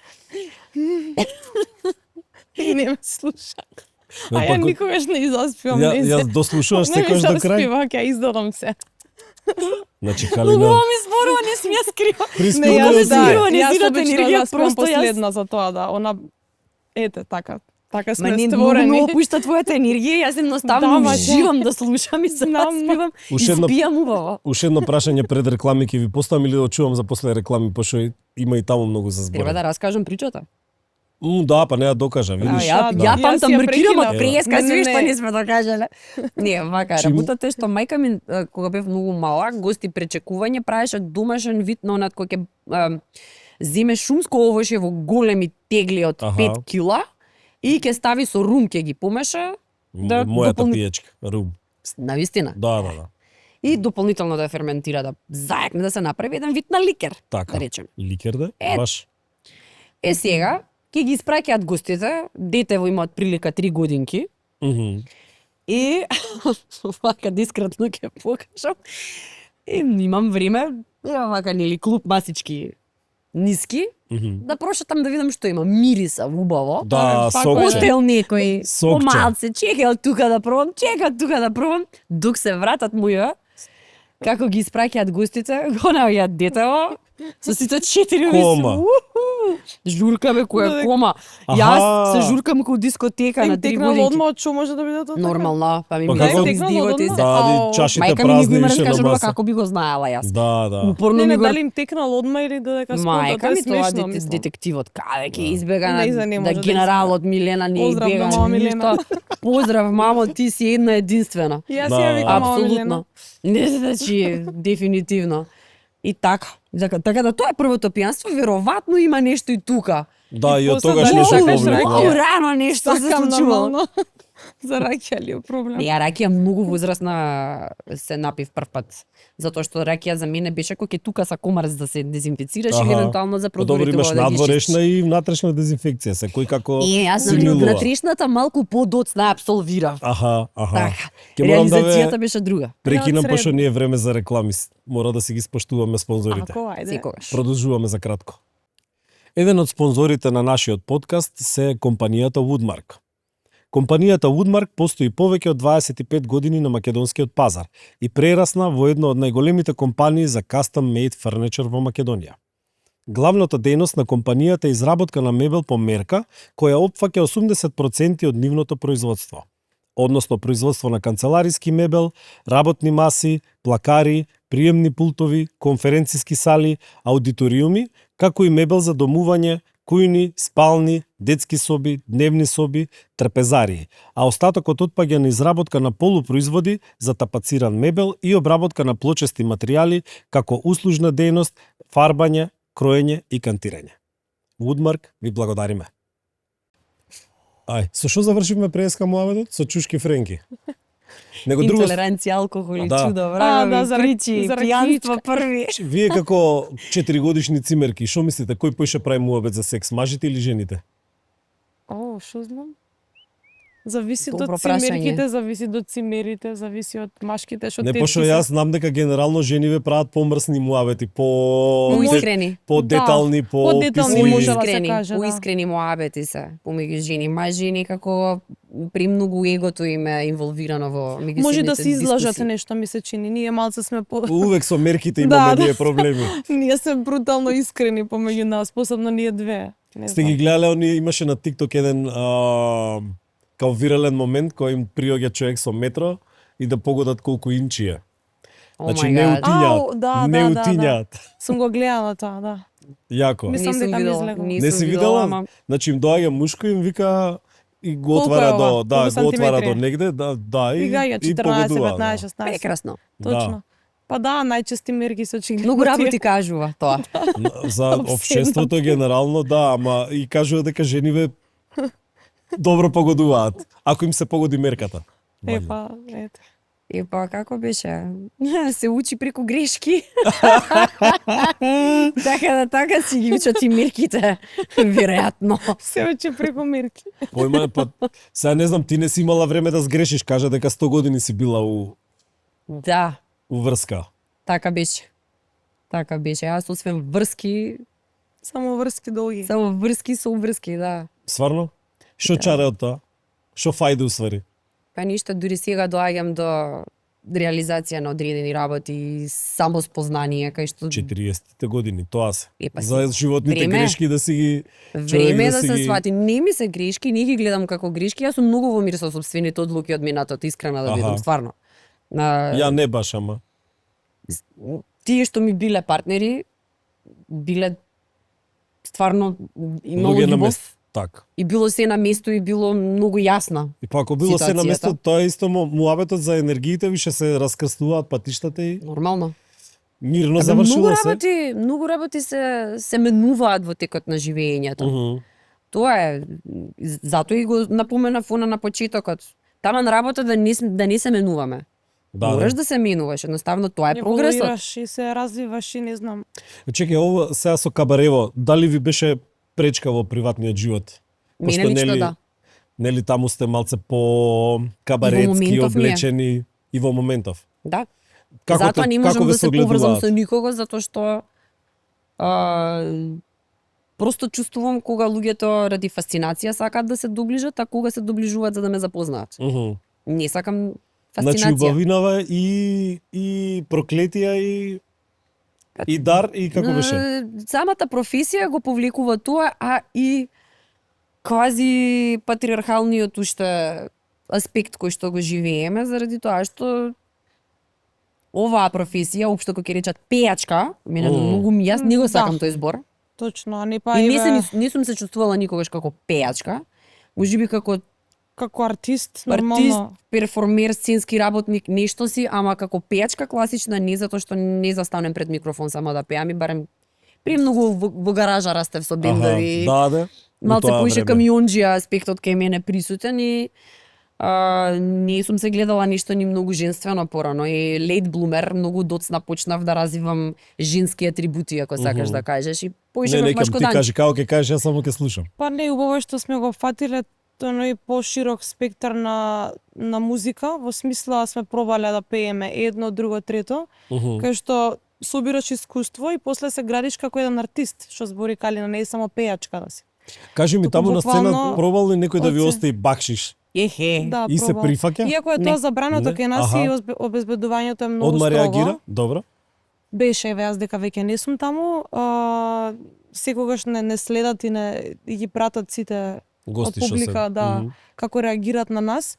И не ме слуша. А ја никогаш не изаспивам. Јас дослушуваш секојаш до крај. Не ми заспива, ќе издадам се. Значи Многу Калина, ми зборува, не сме ја скрива. Не, пристигна јас Јас да, скрива, не јас зидате обично енергија, заспивам просто јас- последна за тоа, да. Она, ете, така. Така Ма сме не, многу створени. ме опушта твојата енергија, јас едноставно Да, уживам да слушам и се Знам, наспивам и Уште едно- спијам убаво. уште едно прашање пред реклами ќе ви поставам или да чувам за после реклами, пошто има и таму многу за Треба збор. да раскажам причата. Да, па не ја докажа, видиш. Ја да. памтам Јас ја мркирам од прекинав. преска, Не, све не, што не. не сме докажале. Не, вака, Чим- работата е што мајка ми, кога бев многу малак, гости пречекување, правеше домашен вид на онат кој ќе земе шумско овошје во големи тегли од Аха. 5 кила и ќе стави со рум, ќе ги помеша, да Мојата дополни- пиечка, рум. навистина. Да, да, да. И дополнително да ја ферментира, да заекне, да се направи еден вид на ликер, Така. да речем. Ликер да? Е, Баш. Е сега, ќе ги испраќаат гостите, детево има отприлика 3 годинки, Мгм. и вака дискретно ќе покажам. И имам време, имам вака нели клуб масички ниски, Мгм. да прошетам да видам што има. Мириса убаво. Да, Пак сокче. Хотел некој, Сокче. помалце, чекал тука да пробам, чекал тука да пробам, дук се вратат моја, како ги испраќаат гостите, го наоѓаат детево, со сите 4 Кома. Журкаме која е кома. Аха. Јас се журкам како дискотека на Им 3 текнало годинки. одма, што може да биде тоа така? Нормално, па ми Па ми како- се Текнало издивате одма? се. Да, Ау. чашите Мајка ми ни празни го има више на раскажала маса. како би го знаела јас. Да, да. Упорно Не, ми не, го... дали им текнало одма или додека сконта, Мајка тоа е ми тоа смешно, мислам. детективот каде ќе избега Не, на, за не може да да генералот Милена не Поздрав избега до мама ништо. Милена. Поздрав мамо, ти си една единствена. Јас Да. ја викам мама Милена. Апсолутно. Не, значи, дефинитивно. И така, така да тоа е првото пијанство, веројатно има нешто и тука. Да, и од после тогаш да не се сакаш повлекла. Многу рано нешто се Сакам случувало. нормално. За ракија ли е проблем? Ја ракија многу возрастна се напив прв пат. Затоа што ракија за мене беше кој ќе тука са комарс да се дезинфицираш или Аха. евентуално за Па добро, прозорите имаш да ги надворешна и внатрешна дезинфекција, секој како јас си на милува. трешната малку подоцна апсолвирав. Аха, аха. Така. Ќе морам да Реализацијата ве беше друга. прекинам, Ја, пошто средно. не е време за реклами. Мора да си ги споштуваме спонзорите. Ако, ајде. Секогаш. Продолжуваме за кратко. Еден од спонзорите на нашиот подкаст се компанијата Woodmark. Компанијата Woodmark постои повеќе од 25 години на македонскиот пазар и прерасна во една од најголемите компании за custom made furniture во Македонија. Главната дејност на компанијата е изработка на мебел по мерка, која опфаќа 80% од нивното производство. Односно производство на канцелариски мебел, работни маси, плакари, приемни пултови, конференциски сали, аудиториуми, како и мебел за домување, кујни, спални, детски соби, дневни соби, трпезарии, а остатокот отпаѓа на изработка на полупроизводи за тапациран мебел и обработка на плочести материјали како услужна дејност, фарбање, кроење и кантирање. Woodmark ви благодариме. Ај, со што завршивме преска муабетот? Со чушки френки. Него друго, Интолеранција, алкохол и Да. чудо, А, врагови, да, за кричи, за пијанство ракиичка. први. вие како 4-годишни цимерки, што мислите, кој поише прави муабет за секс, мажите или жените? О, што знам? Зависи Добро од цимерките, зависи од цимерите, зависи од машките што Не, тетки пошто се. јас знам дека генерално жениве прават помрсни муабети, Поискрени. по-детални, по-детални по-описни. може да се Поискрени, каже, да. поискрени муабети се помеѓу жени. Мажи некако премногу егото им е инволвирано во меѓусебните Може да се излажат дискусии. нешто, ми се чини. Ние малце сме по... Увек со мерките Да, имаме да. ние проблеми. Ние сме брутално искрени помеѓу нас, посебно ние две. Не Сте ги знам. гледале, они имаше на TikTok еден као вирален момент кој им приоѓа човек со метро и да погодат колку инчи е. Oh Значи my не God. утињаат, Ау, да, не да, да, утињаат. Сум го гледала тоа, да. Јако. Мислам Нисум дека ми видела, излегува. нисум Не си видела, видела? ама Значи им доаѓа мушко и им вика и го Колку отвара е ова? до Колку го отвара сантиметри? до негде, да И гаја 14, погодува, 15, 16. прекрасно. Точно. Па да, најчести мерки се очигледно. Многу тие. работи кажува тоа. За општеството генерално да, ама и кажува дека жениве добро погодуваат, ако им се погоди мерката. Е, па, ете. И па како беше? Се учи преку грешки. така си ги учат и мерките, веројатно. Се очи преку мерки. Појма, па, сега не знам, ти не си имала време да сгрешиш, кажа дека 100 години си била Да, у врска. така беше. Така беше. Јас освен врски, Само врски долги. само врски со врски, да. Сварно? Шо чаре од тоа? Шо фајде усвари? Па ништо, дури сега доаѓам до реализација на одредени работи и самоспознание, кај што 40-те години, тоа се. Е, па За животните време. грешки да си ги... време е да си се ги- свати. Не ми се грешки, не ги гледам како грешки, јас сум многу во мир со сопствените одлуки од минатото, искрена да Аха. бидам, стварно. Ја не баш, ама. Тие што ми биле партнери, биле стварно имало Луѓе на љубов место. Така. и било се на место и било многу јасно. И па ако било се на Ситуацијата. место, тоа е исто муабетот за енергиите, више се раскрстуваат патиштата и Нормално. мирно Многу завршува се. многу работи се менуваат во текот на живеењето. Мгм. Тоа е, затоа и го напоменав на почетокот. Таман работа да не се менуваме. Да, Мораш да. да се менуваш, едноставно тоа е прогресот. Еволуираш и се развиваш и не знам. Чекај, ова сега со Кабарево, дали ви беше пречка во приватниот живот? Мене лично да. Нели таму сте малце по кабаретски моментов не е. облечени и во моментов. Да. Како Затоа не можам ве да се поврзам огледуваат? со никого, затоа што просто чувствувам кога луѓето ради фасцинација сакаат да се доближат, а кога се доближуваат за да ме запознаат. Мгм. Не сакам Значи фасцинација. убавинава и проклетија и дар и како беше? Самата професија го повлекува тоа, а и квази патриархалниот уште аспект кој што го живееме, заради тоа што оваа професија, општо кој ќе речат пејачка, мене многу јас не го сакам Да. тој збор. Точно, а не па И еве, не сум се чувствувала никогаш како пејачка. Можеби како како артист, артист, нормално. перформер, сценски работник, нешто си, ама како пејачка класична не, затоа што не застанем пред микрофон само да пеам и барем премногу во гаража растев со бендови. Да. Малце Во тоа поише време. камионџија аспектот кај мене присутен и не сум се гледала ништо ни многу женствено порано и лейт блумер, многу доцна почнав да развивам женски атрибути, ако сакаш да кажеш, и поише Не, ме некам ти машкодан. кажи, како ќе кажеш, јас само ќе слушам. Па не, убаво е што сме го фатиле тој поширок спектар на музика, во смисла сме пробале да пееме едно, друго, трето, кај што собираш искуство и после се градиш како еден артист, што збори Калина, не е само пејачка да си. Кажи ми, Туку таму на сцена буквално пробал ли некој да ви од се- остави бакшиш? Ехе. Да, И се пробал. прифаќа? Иако е Не. тоа забрането Не. кај нас Аха. и обезбедувањето е многу Одма строго. реагира? Добро. Беше, еве јас дека веќе не сум таму, секогаш не следат и ги пратат сите Гости од што се. публика, да, Мгм. како реагираат на нас.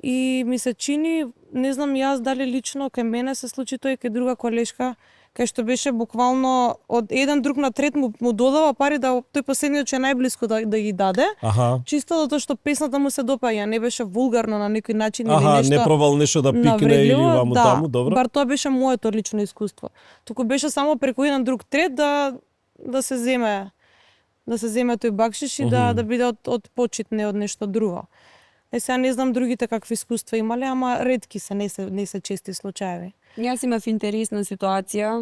И ми се чини, не знам јас дали лично кај мене се случи тој кај друга колешка, кај што беше буквално од еден друг на трет му додава пари да тој последниот што е најблиску да ги даде, Аха. чисто затоа што песната му се допаѓа, не беше вулгарно на некој начин или Аха, нешто. не пробал нешто да пикне или навредливо, ваму да, таму, добро. Бар тоа беше моето лично искуство. Туку беше само преку еден друг трет да се земе тој бакшиш и да биде од почит, не од нешто друго. Сега не знам другите какви искуства имале, ама ретки се, не се чести случаеви. Јас имав интересна ситуација,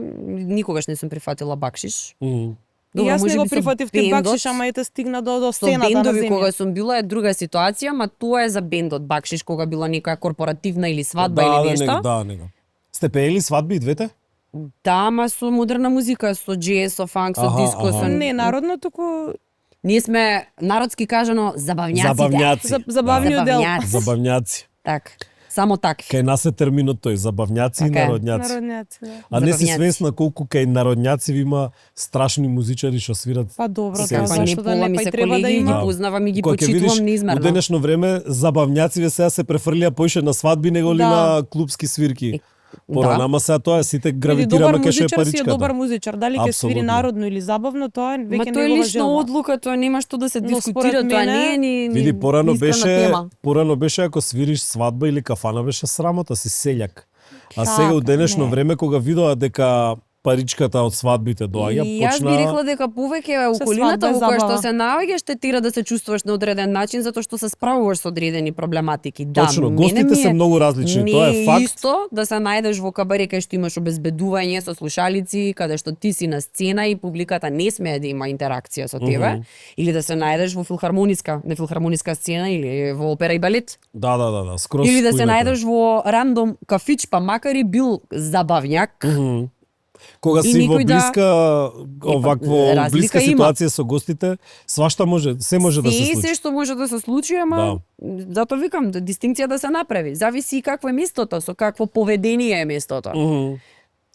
никогаш не сум прифатила бакшиш. Мгм. И јас не го можеби со прифатив тој бендот, бакшиш, ама ете стигна до со сцената на бендови земја. кога сум била е друга ситуација, ма тоа е за бендот бакшиш кога била некоја корпоративна или свадба или нешто. Да, него. Сте пеели свадби и двете? Да, ама со модерна музика, со джез, со фанк, со Аха, диско, аха. со Не, народно, туку Ние сме народски кажано забавњаците. Забавњаци. забавниот дел. Забавњаци. Забавњаци. Так. Само так. Кај нас е терминот тој, забавњаци и Така е. народњаци. Народњаци, да. А не си Забавњаци. свесна колку кај народњаци има страшни музичари што свират. Па добро, Се, да, се. Па не зашто да пола не, ми па и се треба да колеги, ги има. познавам и ги Кога ќе видиш, почитувам у неизмерно. денешно време забавњациве сега се префрлија поише на свадби него ли Да. на клубски свирки. Порано, ама сега тоа е, сите Или гравитираме добар кај што е музичар си е добар паричката. музичар, дали ќе свири Апсолутно. народно или забавно, тоа е Ма веќе тоа е негова лична желба. одлука, тоа нема што да се Но дискутира, според тоа мене- не е ни Види, порано тема. беше ако свириш свадба или кафана беше срамота, си селјак. А Така, сега у денешно не. време кога видоа дека паричката од свадбите доаѓа, И јас би рекла дека повеќе Се околината свадба е во која што забава. се наоѓаш те тира да се чувствуваш на одреден начин затоа што се справуваш со одредени проблематики. Да, Точно, мене гостите ми се многу различни, не тоа е факт. исто да се најдеш во кабаре кај што имаш обезбедување со слушалици, каде што ти си на сцена и публиката не смее да има интеракција со тебе, или да се најдеш во не филхармониска сцена или во опера и балет. Да, скроз. Или да се поинаку. најдеш во рандом кафич, па макар и бил забавњак, Мгм. Кога И си во никој да- блиска овакво разлика блиска има. ситуација со гостите, свашта може, се може да се се случи. што може да се случи, ама затоа викам, дистинкција да се направи. Зависи и какво е местото, со какво поведение е местото. Мгм.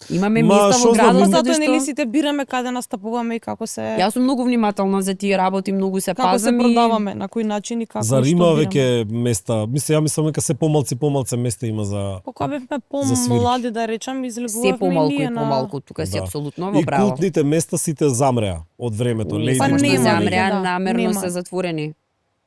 Имаме Ма, места шо во знам, градот ми- Затоа каде нели што сите бираме каде настапуваме и како се Јас сум многу внимателна за тие работи, многу се како се пазам и продаваме, на кој начин и како Зар и има што бираме. веќе места? Ја мислам дека се помалци места има за Кога бевме за свирки. помлади, да речам, излегувавме се помалку ние и помалку, тука си Да. апсолутно во и право. култните места сите замреа од времето. Па Лејди Па не нема, замреа, да, намерно нема. се затворени.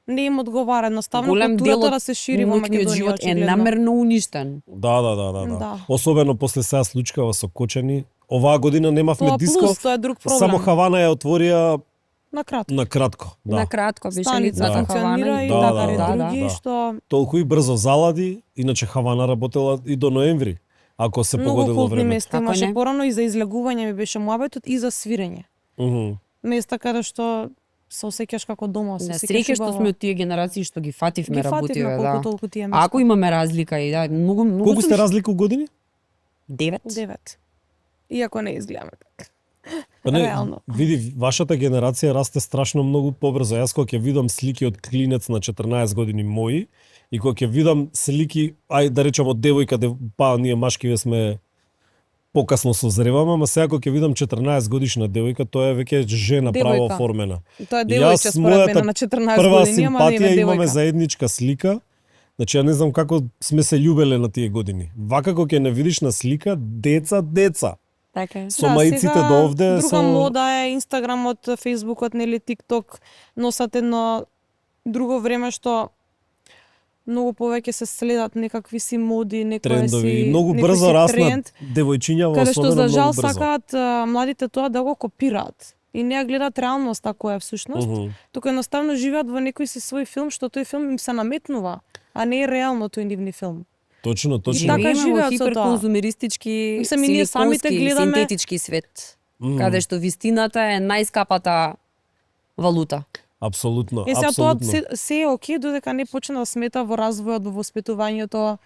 Не им одговара, едноставно Голем дел културата од да се шири во ноќниот Македонија живот е очигледно. намерно уништен. Да. Да. Особено после сега случкава со Кочани. Оваа година немавме Тоа диско. плюс, тоа е друг проблем. Само Хавана ја отворија На кратко. на кратко. Да. На кратко беше Станица лицата функционира и Да, така да, и да, други да. што Толку и брзо залади, иначе Хавана работела и до ноември, ако се многу погодило култни времето. места Како имаше не? порано и за излегување ми беше муабетот и за свирење. Мгм. Места каде што се осеќаш како дома, се На осеќаш среќа што убаво. сме од тие генерации што ги фативме Ги фативме работиве, колку да. толку тие места. Ако имаме разлика и да, многу Колку сте разлика у години? 9. 9. Иако не изгледаме така. Па не, Реално. види, вашата генерација расте страшно многу побрзо. Јас кога ќе видам слики од клинец на 14 години мои и кога ќе видам слики, ај да речам од девојка, па ние машкиве сме покасно созреваме, ама сега кога ќе видам 14 годишна девојка, тоа е веќе жена право Девојка. оформена. Тоа е Јас, девојче според мојата мене на 14 Прва години, ама не симпатија е имаме девојка. заедничка слика. Значи ја не знам како сме се љубеле на тие години. Вака кога ќе не видиш на слика деца. Така е. Со маиците сега до овде друга со мода е Инстаграмот, Фејсбукот, нели TikTok носат едно друго време што многу повеќе се следат некакви си моди, некоја трендови. си Многу некој брзо си раснат тренд, девојчиња во каде што особено за жал многу брзо. сакаат младите тоа да го копираат и не ја гледаат реалноста која е всушност, туку едноставно живеат во некој си свој филм што тој филм им се наметнува, а не е реално тој нивни филм. Точно. И така Живееме во живеат со тоа. хиперконзумеристички, Мислам, и ние самите силиконски, гледаме- синтетички свет, каде што вистината е најскапата валута. Апсолутно, Е, сега тоа апсолутно. се е окей додека не почне да смета во развојот, во воспитувањето.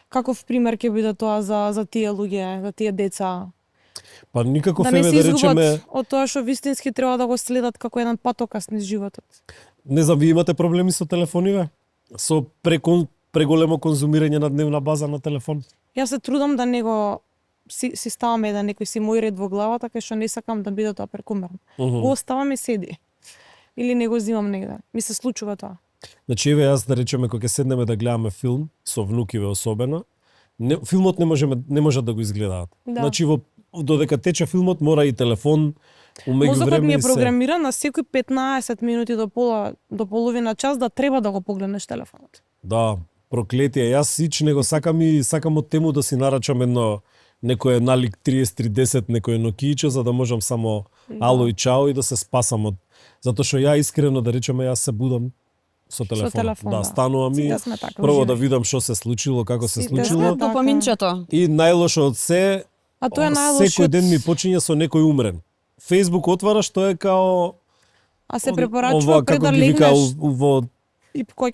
Каков пример ќе биде тоа за тие луѓе, за тие деца? Па никаков Да не еве се да изгубат речеме, од тоа што вистински треба да го следат како еден патокас низ животот. не знам, ви имате проблеми со телефониве? Со преголемо конзумирање на дневна база на телефон? Јас се трудам да не го си ставам еден некој си мој ред во главата, кај што не сакам да биде тоа прекумерно. Го оставам и седи. Или не го земам негде. Ми се случува тоа. Значи, еве јас да речеме кога ќе седнеме да гледаме филм со внукиве особено, филмот не може да го изгледаат. Да. Значи додека тече филмот мора и телефон Мозокот време ми е и се. програмиран на секој 15 минути до половина час да треба да го погледнеш телефонот. Да, проклетие. Јас не го сакам и сакам од тему да си нарачам некој налик 3310, некој нокијче, за да можам само ало и чао и да се спасам од... Затоа што ја искрено да речеме, јас се будам со телефон. телефон, да. Станувам и Сите сме така, прво уживај. да видам што се случило, како се Сите случило. сме така. Допаминчето. И најлошо од се, А тоа е секој најлошиот. ден ми почиња со некој умрен. Фејсбук отвараш, тоа е као... А се ова, препорачува пред како да ги вика, легнеш во и кој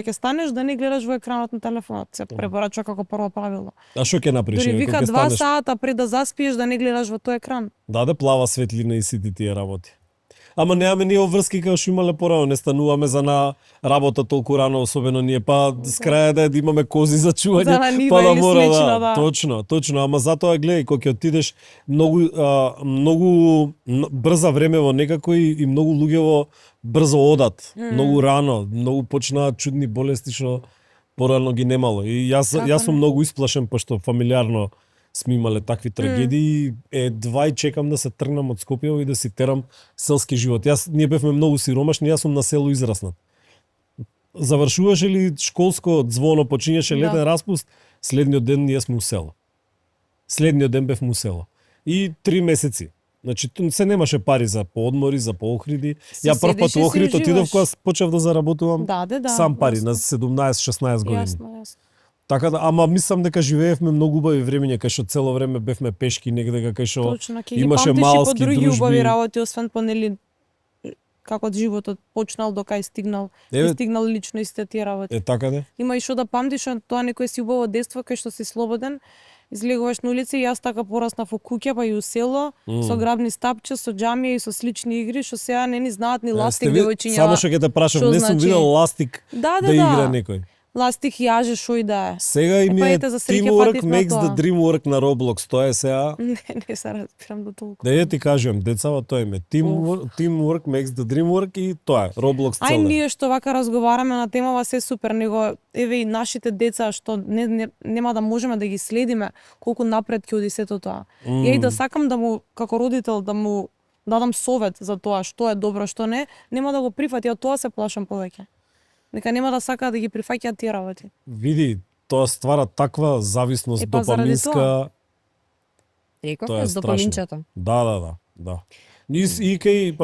ќе станеш да не гледаш во екранот на телефонот. Се препорачува како прво правило. А што ќе направиш? Дори еве, вика кога ќе 2 станеш? сата пред да заспиеш да не гледаш во тој екран. Даде плава светлина и сите тие работи. Ама немаме ние обврски како што имале порано, не стануваме за на работа толку рано, особено ние, па с краја да имаме кози за чување, За на нива па да или мора слично, да. Точно, ама затоа гледај кога ќе отидеш многу брза време во некако и многу луѓе во брзо одат, многу рано, многу почнаат чудни болести што порано ги немало. И јас Како јас сум не? многу исплашен пошто фамилиарно сме имале такви трагедии, едва и чекам да се тргнам од Скопје и да си терам селски живот. Ние бевме многу сиромашни, јас сум на село израснат. Завршуваше ли школско звоно, почињаше летен распуст, следниот ден ние сме у село. Следниот ден бевме у село. И 3 месеци. Значи, се немаше пари за поодмори, за поохриди. Ја прв пат у Охрид отидов кога почев да заработувам. Да. Сам пари јасно. на 17-16 години. Јасно. Така да, ама мислам дека живеевме многу убави времиња, кај што цело време бевме пешки негде, кај што Точно, ќе ги имаше памтиш и малски по други дружби. убави работи, освен по нели како животот почнал до кај стигнал, Еве, и стигнал лично истите тие работи. така да. Има и што да памтиш, тоа некој си убаво детство кај што си слободен, излегуваш на улица и јас така пораснав во куќа, па и у село, со грабни стапче, со џамија и со слични игри, што сега не ни знаат ни ластик девојчиња. Само што ќе те прашам, што не сум значи? видел ластик Да, да игра некој. Ластик јаже шо и да е. Сега им па е ете, за среќа Teamwork фатив на makes the тоа. dream work на Roblox, тоа е сега. Не се разбирам до толку. Да ја ти кажувам, децава тоа им е. Teamwork makes the dream work и тоа е, Roblox Ај цел ден. ние што вака разговараме на темава се супер, него еве и нашите деца што нема да можеме да ги следиме колку напред ќе оди сето тоа. Ја и да сакам да му како родител да му дадам совет за тоа што е добро, што не, нема да го прифати, од тоа се плашам повеќе. Нека нема да сакаат да ги прифаќаат тие работи. Види, тоа ствара таква зависност Па, заради допаминска. Реков Тоа е е страшно. допаминчето. Да. И кај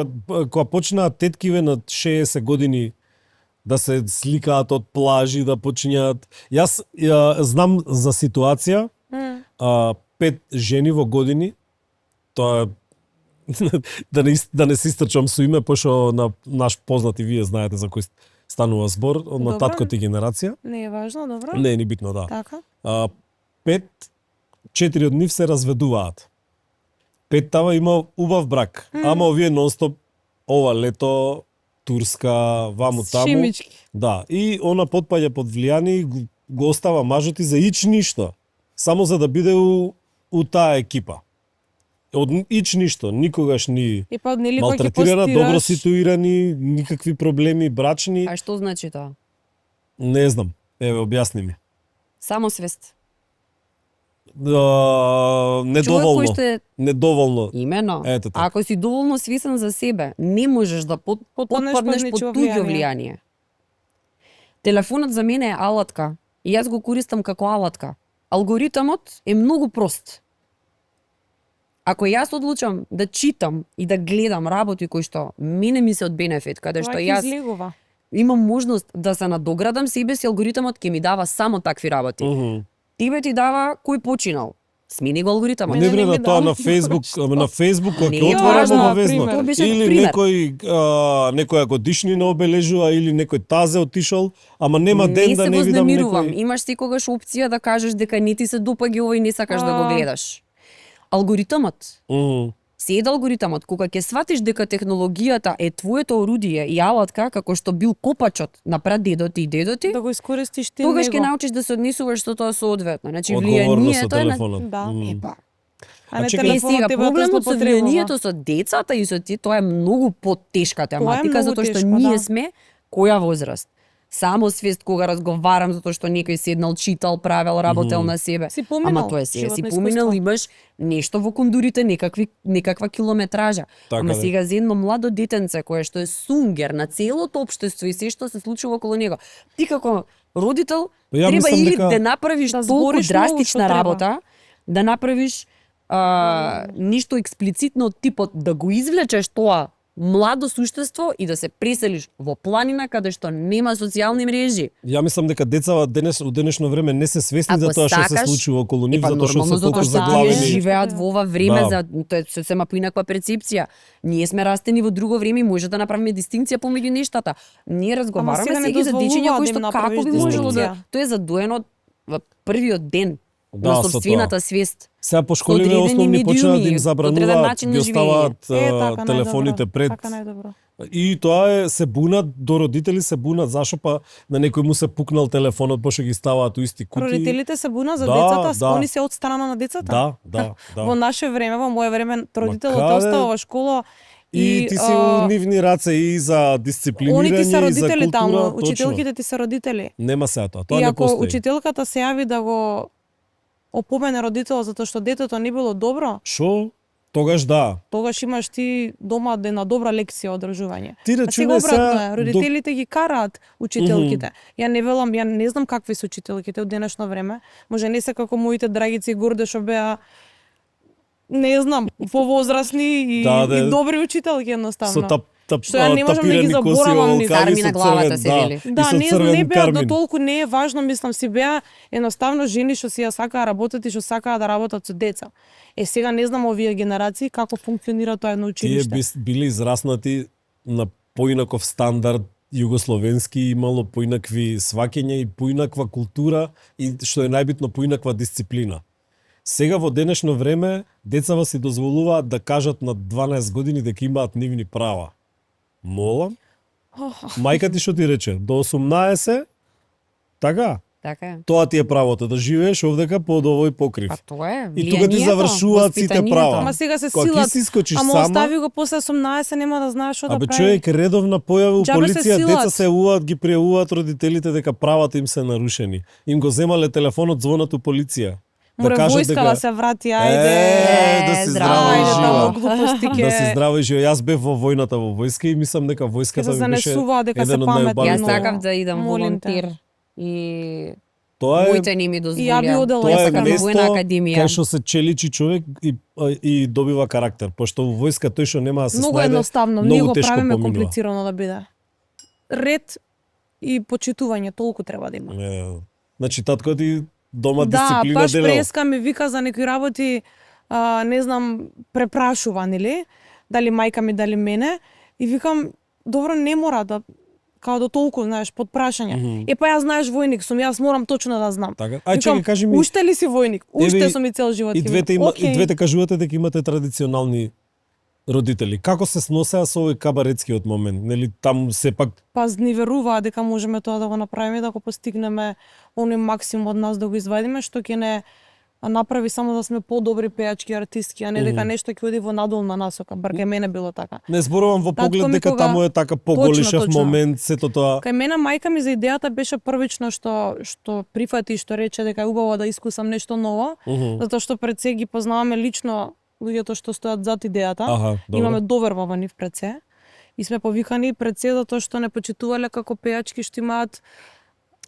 кога почнаат теткиве на 60 години да се сликаат од плажи, да почињаат. Јас знам за ситуација 5 жени во години, тоа да не се истрчам со име, пошто на наш познат и вие знаете за кој станува збор, од на Добро. таткото генерација. Не е важно, добро? Не е ни битно, да. Така? 4 од нив се разведуваат. 5 има убав брак, ама овие нонстоп ова лето Турска, ваму таму. Шимички. Да, и она потпаѓа под влијание и го остава мажот и за ич ништо. Само за да биде у таа екипа. Од ич ништо, никогаш ни И па нели кога ќе малтретирана, постираш, добро ситуирани, никакви проблеми брачни. А што значи тоа? Не знам, еве објасни ми. Самосвест. Човек Недоволно. кој што е Недоволно. имено. Ето така. Ако си доволно свесен за себе, не можеш да Потпаднеш потпаднеш под под нечие туѓо влијание. влијание. Телефонот за мене е алатка и јас го користам како алатка. Алгоритамот е многу прост. Ако јас одлучам да читам и да гледам работи кои што мене ми се од бенефит, каде што тоа ќе јас излегува. имам можност да се надоградам себе си, алгоритамот ќе ми дава само такви работи. Тебе ти дава кој починал. Смени го алгоритамот. Не Мене не вреда ми тоа дава. на Facebook, на Facebook кога Не ќе е отворам важно, обавезно. пример. Тоа беше Или пример. некоја годишнина обележува или некој тазе отишол, ама нема ден не да се не видам вознемирувам. некој. Имаш секогаш опција да кажеш дека не ти се допаѓа ова и не сакаш да го гледаш. Алгоритамот, седа алгоритамот, кога ќе сватиш дека технологијата е твоето орудие и алатка, како што бил копачот на прадедоти и дедоти, Да го искористиш ти тогаш ќе него. научиш да се однесуваш со тоа соодветно. Значи Одговорно со влијанието е на телефонот. Да. Епа. А не чекај, Е, телефонот сега, тебе да проблемот со злоупотребува. влијанието со децата и со ти, тоа е многу потешка тематика, многу затоа што тешко, ние да. сме која возраст? Самосвест кога разговарам затоа што некој седнал, читал, правел, работел на себе. Си поминал Ама тоа е сега, си животно поминал, искуство. имаш нешто во кондурите, некаква километража. Така Ама да. сега за едно младо детенце кое што е сунгер на целото општество и се што се случува околу него. Ти како родител Ја треба мислам или дека- да направиш Да толку збориш многу што драстична треба. работа, да направиш ништо експлицитно од типот да го извлечеш тоа младо суштество и да се преселиш во планина каде што нема социјални мрежи. Ја мислам дека децава у денешно време не се свесни за Ако тоа што се сакаш, случува околу нив, Епа, затоа што нормално, се толку затоа што тие заглавени. живеат во ова време Да. за тоа е сосема поинаква перцепција. Ние сме растени во друго време и може да направиме дистинкција помеѓу нештата. Ние разговараме сега не сега и за дечиња дозволуваат кои да им што како направиш би можело да дистинкција. тоа е задоено во првиот ден Да, на со собствената свест. Сега по школиве одредени основни почнаа да им медиуми, одреден забрануваат, начин ги на оставаат така телефоните најдобро. пред. Така најдобро. И тоа е, се бунат, до родители се бунат, зашо па на некој му се пукнал телефонот, пошто ги ставаат у исти кутии. Родителите се буна за Да, децата, да. они се од страна на децата. Да. Во наше време, во моје време, родителот Ма те каде? остава во школа И ти си у нивни раце и за дисциплинирање, они ти се и за родители култура, таму, точно. учителките ти се родители. Нема сега тоа, И тоа не ако постои. учителката се јави да го опомене родителот затоа што детето не било добро, Шо? Тогаш да. тогаш имаш ти дома една добра лекција одржување. Ти А сега рачунај обратно се е, родителите ги караат учителките. Ја не знам какви се учителките од денешно време. Може не се како моите драгици и горде што беа не знам, повозрасни и добри учителки едноставно. Со Што ја не можам да ги заборавам нив. Карми на главата се вели. Да, не беа до толку не е важно, мислам си беа едноставно жени што си ја сакаа работат и што сакаа да работат со деца. Сега не знам овие генерации како функционира тоа едно училиште. Тие били израснати на поинаков стандард југословенски, имало поинакви сваќања и поинаква култура и што е најбитно поинаква дисциплина. Сега во денешно време децава си дозволуваат да кажат на 12 години дека имаат нивни права. Молам? Мајка ти што ти рече? До 18? Така? Така е. Тоа ти е правото, да живееш овдека под овој покрив. Па тоа е. И тука ти завршуваат сите права. Ама сега се Кога силат. ти си скочиш Ама сама, остави го после 18, нема да знаеш што да абе прави. човек редовна појава у Џабе се полиција, силат. деца се уат, ги пријавуваат родителите дека правата им се нарушени. Им го земале телефонот, звонат у полиција. Море војска да се врати, ајде. Да си здраво, здрава и Ајде, жива. таму глупости ќе. Да си здрава и жива. Јас бев во војната во војска и мислам дека Ќе војската се ми беше занесува дека се еден од паметни. најубавите. Јас Но, сакав да идам молим те. волонтер и Тоа е моите не ми И ја би дозволија. одела, тоа јас е сакам место војна академија. кај што се челичи човек и добива карактер, пошто во војска тој што нема да се многу снајде, едноставно, ние многу го тешко правиме поминува. комплицирано да биде. Ред и почитување толку треба да има. Значи татко ти дома Да, дисциплина баш делел. преска ми вика за некои работи, не знам, препрашува, нели? Дали мајка ми, дали мене. И викам, добро, не мора да, као до толку, знаеш, под прашање. Па јас знаеш војник сум, јас морам точно да знам. Така. Викам, Чекај, кажи ми, уште ли си војник? Уште Еве, сум и цел живот. и ќе двете викам, и окей. двете кажувате дека имате традиционални родители. Како се сносеа со овој кабаретскиот момент? Нели таму сепак Па зниверуваа дека можеме тоа да го направиме, да го постигнеме оној максимум од нас да го извадиме, што ќе не направи само да сме подобри пејачки артистки, а не дека нешто ќе оди во надолна насока, бар кај мене било така. не зборувам во Татко поглед ми дека кога- таму е така поголишев Точно. момент, сето тоа. Кај мене мајка ми за идејата беше првично што прифати и што рече дека е убаво да искусам нешто ново, затоа што пред се ги познаваме лично луѓето што стојат зад идејата. Аха, добро. Имаме доверба во нив пред се. И сме повикани пред се затоа што не почитувале како пејачки што имаат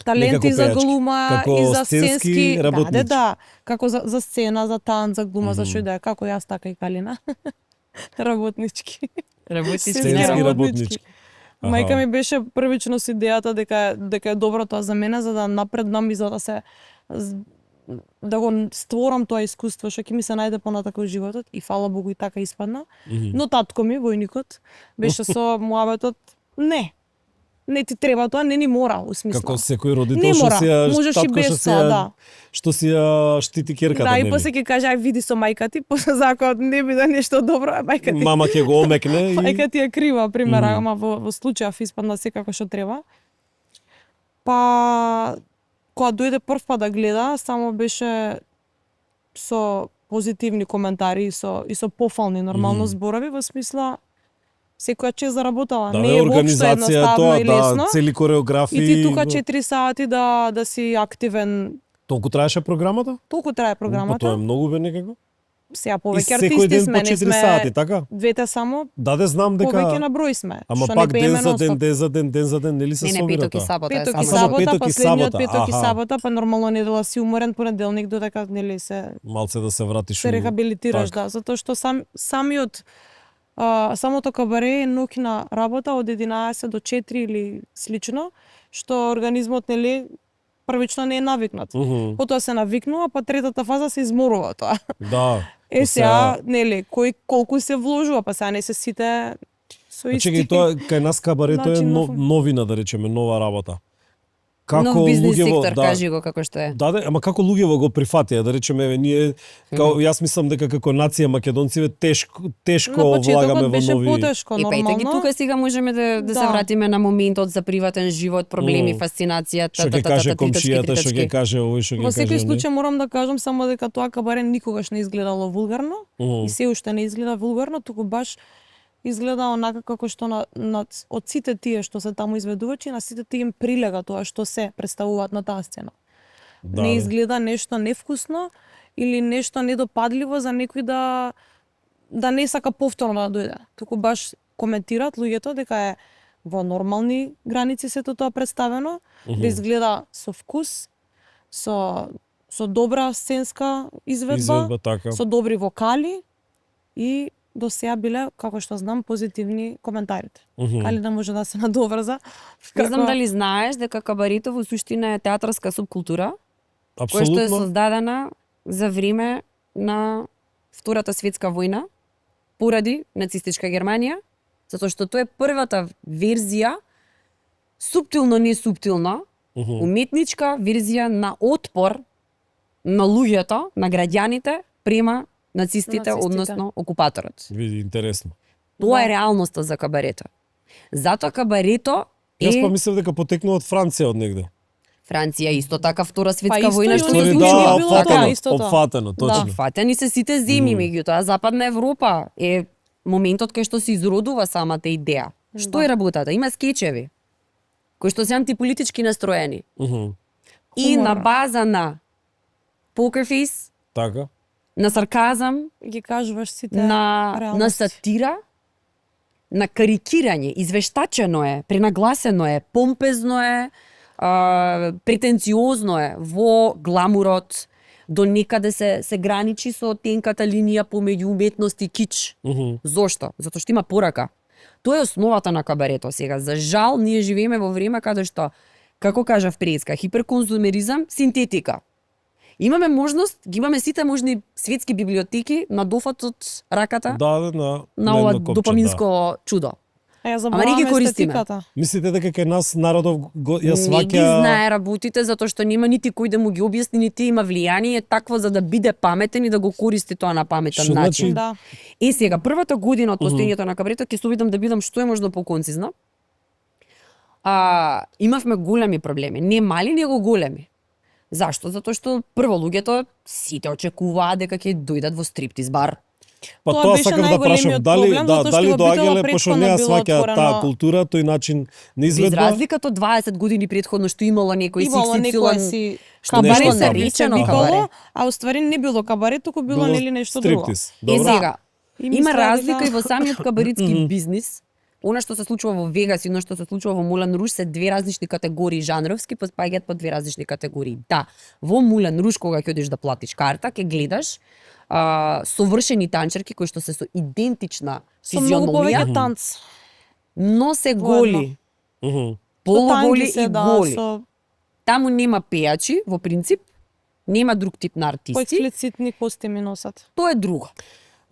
таленти за пејачки, глума како и за сценски сценски работнички. да, како за сцена, за танц, за глума, за што и да е, како јас така и Калина. Работнички. Работници Сценски не Сценски работ- работнички. Аха. Мајка ми беше првично со идејата дека е добро тоа за мене за да напреднам и за да се да го створам тоа искуство што ќе ми се најде понатака во животот и фала Богу и така испадна. Но татко ми, војникот, беше со муабетот не ти треба тоа, не ни мора, у смисла. Како секој родител Не што мора, си ја можеш и татко без што си тоа, ја да. што си ја штити керката, Да, и нели? после ќе каже, ај види со мајка ти, после закон не биде нешто добро, а мајка ти. Мама ќе го омекне и Мајка ти е крива, примера, ама во случајов испадна секако што треба. Па кога дојде прв пат да гледа, само беше со позитивни коментари и со пофални нормално зборови во смисла секоја чест заработала. да, Не е воопшто организација едноставно тоа, и лесно. да, цели кореографии. И ти тука 4 сати да си активен. Толку траеше програмата? Толку трае Па тоа е програмата. многу бе некако. Сега И повеќе секој артисти ден сме, по не 4 сме сати, така? двете само, Да, знам дека повеќе на број сме. ама што пак не ден пееме за ден, нон-стоп. ден за ден, нели се Не, собира петок и тоа? сабота е Петок и само. само сабота, петок и последниот сабота, петок и аха. сабота, па нормално недела си уморен, понеделник додека нели се Малце да се вратиш се рехабилитираш, така. да, затоа што самиот самото кабаре е ноќна работа од 11 до 4 или слично, што организмот нели првично не е навикнат. Потоа се навикнува, па третата фаза се изморува тоа. Да. Сега, нели, кој колку се вложува, па сега не се сите со исти. Чекај, тоа кај нас кабарето е начин на новина, да речеме, нова работа. Како Нов бизнес луѓево, сектор, кажи го како што е. Да, ама како луѓево го прифатија, да речеме, еве ние јас мислам дека како нација македонци тешко На влагаме почетокот во беше нови. потешко, И па и нормално. тука сега можеме да се Да. вратиме на моментот за приватен живот, проблеми, Мм. фасцинација, Што ќе каже комшијата, што ќе каже овој, што ќе Во каже. секој оние. случај морам да кажам само дека тоа кабаре никогаш не изгледало вулгарно и се уште не изгледа вулгарно, туку баш изгледа онака како што од сите тие што се таму изведувачи, на сите тие им прилега тоа што се представуваат на таа сцена. Да, не бе. изгледа нешто невкусно или нешто недопадливо за некој да не сака повторно да дојде. Туку баш коментираат луѓето дека е во нормални граници сето тоа представено, да изгледа со вкус, со добра сценска Изведба така. со добри вокали и до сега биле, како што знам, позитивни коментарите. Кали да може да се надоврза. Не знам дали знаеш дека кабарето во суштина е театарска субкултура, која што е Апсолутно. создадена за време на Втората светска војна поради нацистичка Германија, затоа што тоа е првата верзија, суптилно не суптилна, уметничка верзија на отпор на луѓето, на граѓаните према нацистите, односно окупаторот. Види, интересно. Тоа е Да. реалноста за кабарето. Затоа кабарето е Јас помислев дека потекнува од Франција од негде. Франција исто така Втора светска Па исто војна и што они се случи, случува. било Така, тоа, исто тоа. опфатено, точно. Фатени се сите земји, меѓутоа Западна Европа е моментот кај што се изродува самата идеја. Што е работата? Има скечеви кои што се антиполитички настроени. И Хумор. на база на poker face, Така. на сарказам, Ги кажуваш сите на реалности. сатира, на карикирање, извештачено е, пренагласено е, помпезно е, претенциозно е во гламурот, до некаде се граничи со тенката линија помеѓу уметност и кич. Зошто? Затоа што има порака. Тоа е основата на кабарето сега. За жал, ние живееме во време каде што, како кажав преска, хиперконзумеризам, синтетика. Имаме можност, ги имаме сите можни светски библиотеки на дофатот раката Да, на ова едно копче, допаминско чудо. А ја Ама не ги забораваме користиме. естетиката. Да. Мислите дека кај нас народов ја Не ги сваќа знае работите затоа што нема нити кој да му ги објасни, нити има влијание такво за да биде паметен и да го користи тоа на паметен Што начин. значи? Да. Сега, првата година од постоењето на кабарето ќе се обидам да бидам што е можно поконцизна. Имавме големи проблеми, не мали, него големи. Зашто? Затоа што прво луѓето сите очекуваа дека ќе дојдат во стриптиз бар. Па Тоа тоа беше сакам да прашам, најголемиот дали проблем, затоа што дали во Битола доаѓале пошто претходно не ја било сваќа отворено- таа култура, тој начин на Без изгледба. разликата од 20 години претходно што имало некој Имало XY некоја си Што кабаре нешто се там. наречено викало, кабаре. а уствари не било кабаре, туку било нели нешто друго. стриптиз. Е, Добро. сега, И има мислеа разлика дека- и во самиот кабаритски бизнис. Она што се случува во Вегас и она што се случува во Мулан Руж се две различни категории жанровски, спаѓаат по две различни категории. Да, во Мулан Руж кога ќе одиш да платиш карта, ќе гледаш совршени танчерки кои што се со идентична Со многу физиономија, повеќе танц. но се Воедно. голи, Мгм. полуголи Танги се, и да, голи. со Таму нема пејачи, во принцип, нема друг тип на артисти. поексплицитни костими носат. Тоа е друго.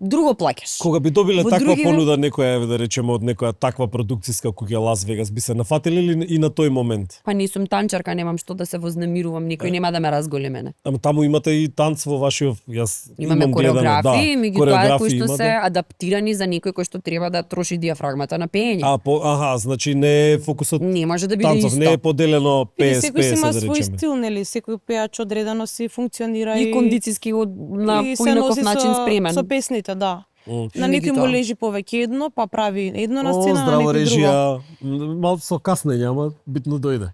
Друго плаќаш. Кога би добиле Во таква други- понуда некоја, еве да речеме, од некоја таква продукцијска куќа Лас Вегас, би се нафатили или и на тој момент? Па не сум танчарка, немам што да се вознемирувам, никој нема да ме разголи мене. Ама таму имате и танц во вашиот, јас Имаме имам гледано, кореографии, меѓутоа кои што имате. се адаптирани за некој кој што треба да троши диафрагмата на пеење. Аха, значи не е фокусот Не може да биде танцов, исто. не е поделено Или секој си 50-50 има да свој речеме. стил, нели? Секој пејач одредено си функционира И кондициски на и се поинаков носи начин спремен. со песните, да. Мм. На некој му Меѓутоа. лежи повеќе едно, па прави едно на О, сцена, на здраво некој друго. режија, мал со каснење, ама битно дојде.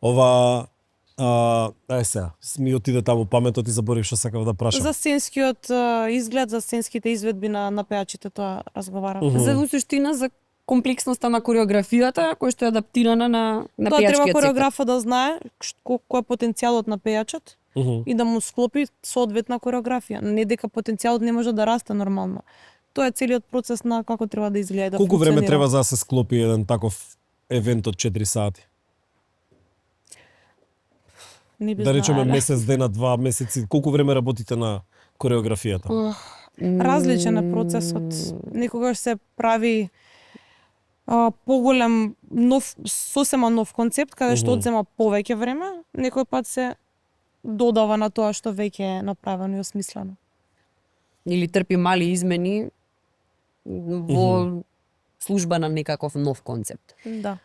Ова сега, ми отиде таму паметот и заборив што сакав да прашам. За сценскиот изглед, за сценските изведби на пејачите тоа разговарав. За во суштина за комплексноста на кореографијата која што е адаптирана на Тоа треба пејачкиот сектор. кореографа да знае кој е потенцијалот на пејачот Мгм. и да му склопи соодветна кореографија. Не дека потенцијалот не може да расте нормално. Тоа е целиот процес на како треба да изгледа. Да Колку време функционира. треба за да се склопи еден таков евент од 4 сати? Не би Да речеме знаеле. месец дена, 2 месеци, колку време работите на кореографијата? Различен е процесот. Некогаш се прави поголем нов, сосема нов концепт, каде што Мгм. одзема повеќе време, некој пат се додава на тоа што веќе е направено и осмислено. Или трпи мали измени во служба на некаков нов концепт. Да.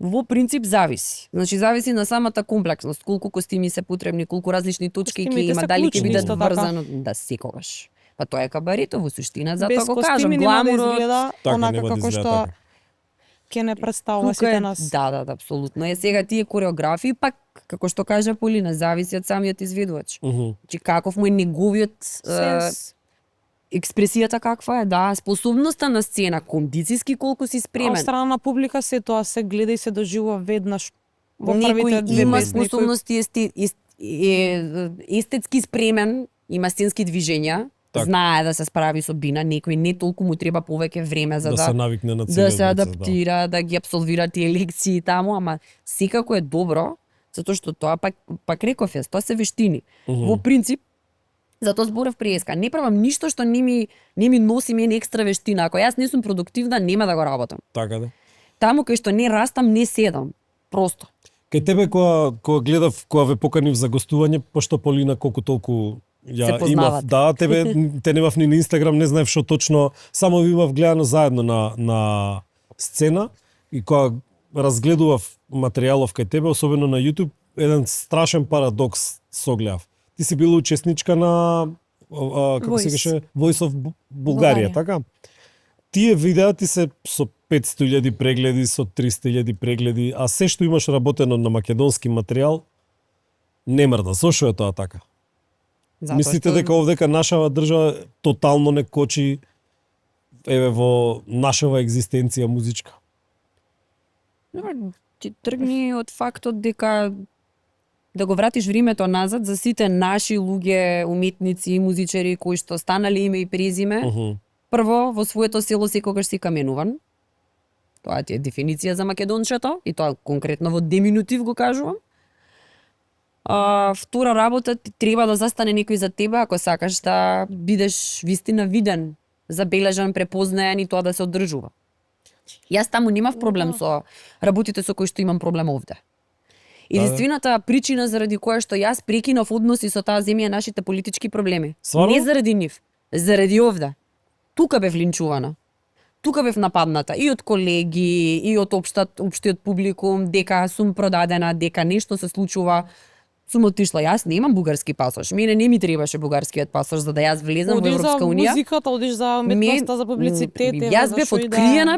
Во принцип зависи. Значи зависи на самата комплексност, колку костими се потребни, колку различни точки ќе Костимите има, се дали ќе клучни биде исто така. врзано да секогаш. Па тоа е кабарето во суштина, затоа Без го костими кажам, нема да гламурот. изгледа Така, онака нема да како изгледа што така. ќе не представува тука сите нас. Да, апсолутно. Сега тие кореографии пак како што кажа Полина, зависи од самиот изведувач. Чи каков му е неговиот Сенс. експресијата каква е, да, способноста на сцена, кондицијски колку си А од спремен. страна на публика се тоа се гледа и се доживува веднаш во Некој првите две има песни. способности, естетски спремен, има сценски движења, Так. знае да се справи со бина, некој не толку му треба повеќе време за Да се навикне на да целиот се процес, адаптира, да ги апсолвира тие лекции таму, ама секако е добро, затоа што тоа пак реков јас, тоа се вештини. Во принцип, затоа зборев преска, не правам ништо што не ми носи мене екстра вештина. Ако јас не сум продуктивна, нема да го работам. Така да. Таму кај што не растам, не седам. Просто. Кај тебе кога гледав, кога ве поканив за гостување, пошто Полина колку толку ја Се познавате. имав, да, те немав ни на Инстаграм, не знаев што точно, само ви имав гледано заедно на сцена и кога разгледував материјалов кај тебе, особено на YouTube, еден страшен парадокс согледав. Ти си била учесничка на како се Voice. каже Voice of Bulgaria, Bulgaria. така? Тие видеа ти се со 500.000 прегледи, со 300.000 прегледи, а се што имаш работено на македонски материјал не мрда. Зошто е тоа така? Затоа Мислите што- дека овдека нашава држава тотално не кочи во нашава екзистенција музичка? Ти тргни од фактот дека да го вратиш времето назад за сите наши луѓе, уметници и музичари кои што станале име и презиме. Прво, во своето село секогаш си каменуван. Тоа ти е дефиниција за македончето и тоа конкретно во деминутив го кажувам. Втора работа, ти треба да застане некој за тебе ако сакаш да бидеш вистина виден, забележан, препознаен и тоа да се одржува. Јас таму немав проблем со работите со кои што имам проблем овде. Единствената причина заради која што јас прекинав односи со таа земја е нашите политички проблеми. Стварно? Не заради нив, заради овде. Тука бев линчувана. Тука бев нападната и од колеги, и од општиот публикум, дека сум продадена, дека нешто се случува. Сум отишла, јас немам бугарски пасош. Мене не ми требаше бугарскиот пасош за да јас влезам во Одиш за Европска унија. музиката, одиш за уметноста, за публицитет. Јас бев откриена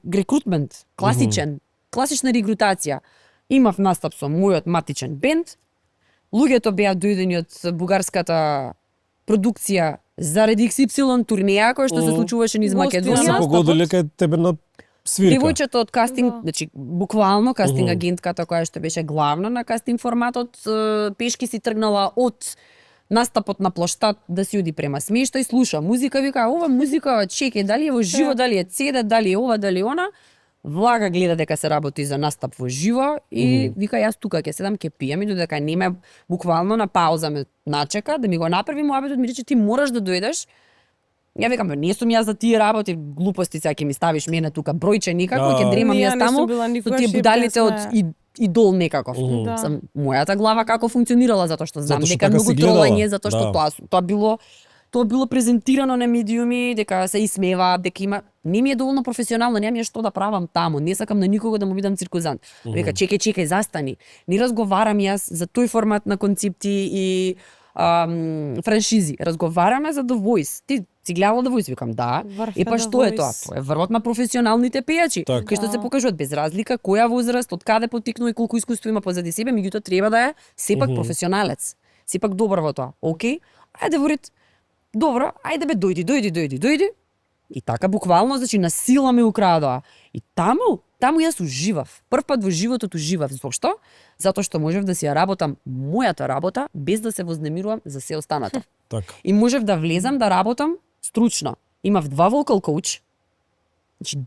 рекрутмент, класична регрутација. Имав настап со мојот матичен бенд. Луѓето беа дојдени од бугарската продукција заради XY турнеја која што се случуваше низ Гостина Се Македонија. погодиле кај тебе на свирка. Девојчето од кастинг, Да. значи буквално кастинг агентката која што беше главна на кастинг форматот, пешки си тргнала од настапот на плоштад да си оди према смешта и слуша музика, вика ова музика чеке дали е во живо, дали е CD, дали е ова, дали е она. Влага гледа дека се работи за настап во живо и вика јас тука ќе седам ќе пијам и додека нема буквално на пауза ме начека да ми го направи муабетот, ми рече ти мораш да дојдеш. Ја викам, не сум јас за тие работи, глупости сега ќе ми ставиш мене тука бројче никако, ќе дремам јас таму со тие будалите од идол некаков. Да. Сам мојата глава како функционирала затоа што знам Затоа што дека така многу си гледала. тролање, затоа што Да. тоа било презентирано на медиуми, дека се исмева, дека има не ми е доволно професионално, немам ја што да правам таму, не сакам на никого да му бидам циркузант. Века чекај, застани. Не разговарам јас за тој формат на концепти и франшизи. Разговараме за The Voice. Ти си гледала The Voice? Викам, да. Врв Е, е па The што е Voice. тоа? Тоа е врвот на професионалните пејачи, Така. кај што се Да. покажуваат без разлика која возраст, од каде потикнува и колку искуство има позади себе, меѓутоа треба да е сепак професионалец. Сепак добар во тоа. Океј, ајде во ред. Добро, ајде бе, дојди. И така буквално, значи на сила ме украдоа. И таму јас уживав. Прв пат во животот уживав. Зошто? Затоа што можев да си ја работам мојата работа без да се вознемирувам за се останато. Така. И можев да влезам да работам стручно. Имав 2 вокал коуч, значи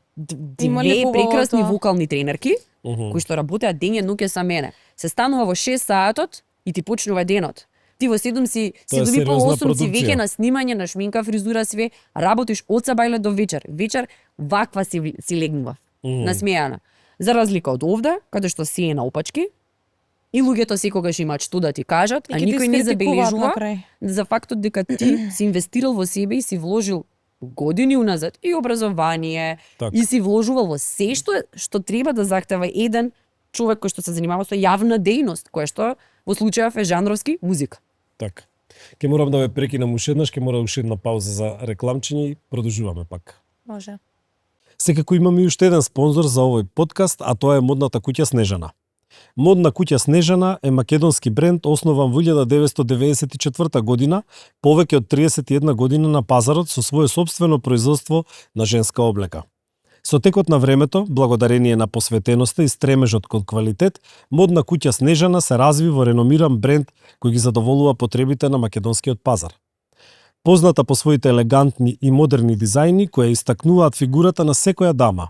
Има ли две хубаво прекрасни тоа? вокални тренерки, кои што работеа ден и ноќе са мене. Се станува во 6 саатот и ти почнува денот. Ти во 7 си, Тоа е 7 и пол, сериозна 8 си продукција. веќе на снимање, на шминка, фризура, све, работиш од сабајле до вечер. Вечер ваква си легнува, насмејана. За разлика од овде, каде што си е на опачки, и луѓето секогаш имаат што да ти кажат, а никој не забележува за фактот дека ти си инвестирал во себе и си вложил години уназад и образование, Така. и си вложувал во се што треба да захтева еден човек кој што се занимава со јавна дејност, која што во случајов е жанровски музика. Така. Ке морам да ве прекинам ушеднаш, ке мора уште една пауза за рекламчиња и продолжуваме пак. Може. Секако имаме и уште еден спонзор за овој подкаст, а тоа е модната куќа Снежана. Модна куќа Снежана е македонски бренд основан во 1994 година, повеќе од 31 година на пазарот со свое собствено производство на женска облека. Со текот на времето, благодарение на посветеноста и стремежот кон квалитет, модна куќа Снежана се разви во реномиран бренд кој ги задоволува потребите на македонскиот пазар. Позната по своите елегантни и модерни дизајни кои истакнуваат фигурата на секоја дама.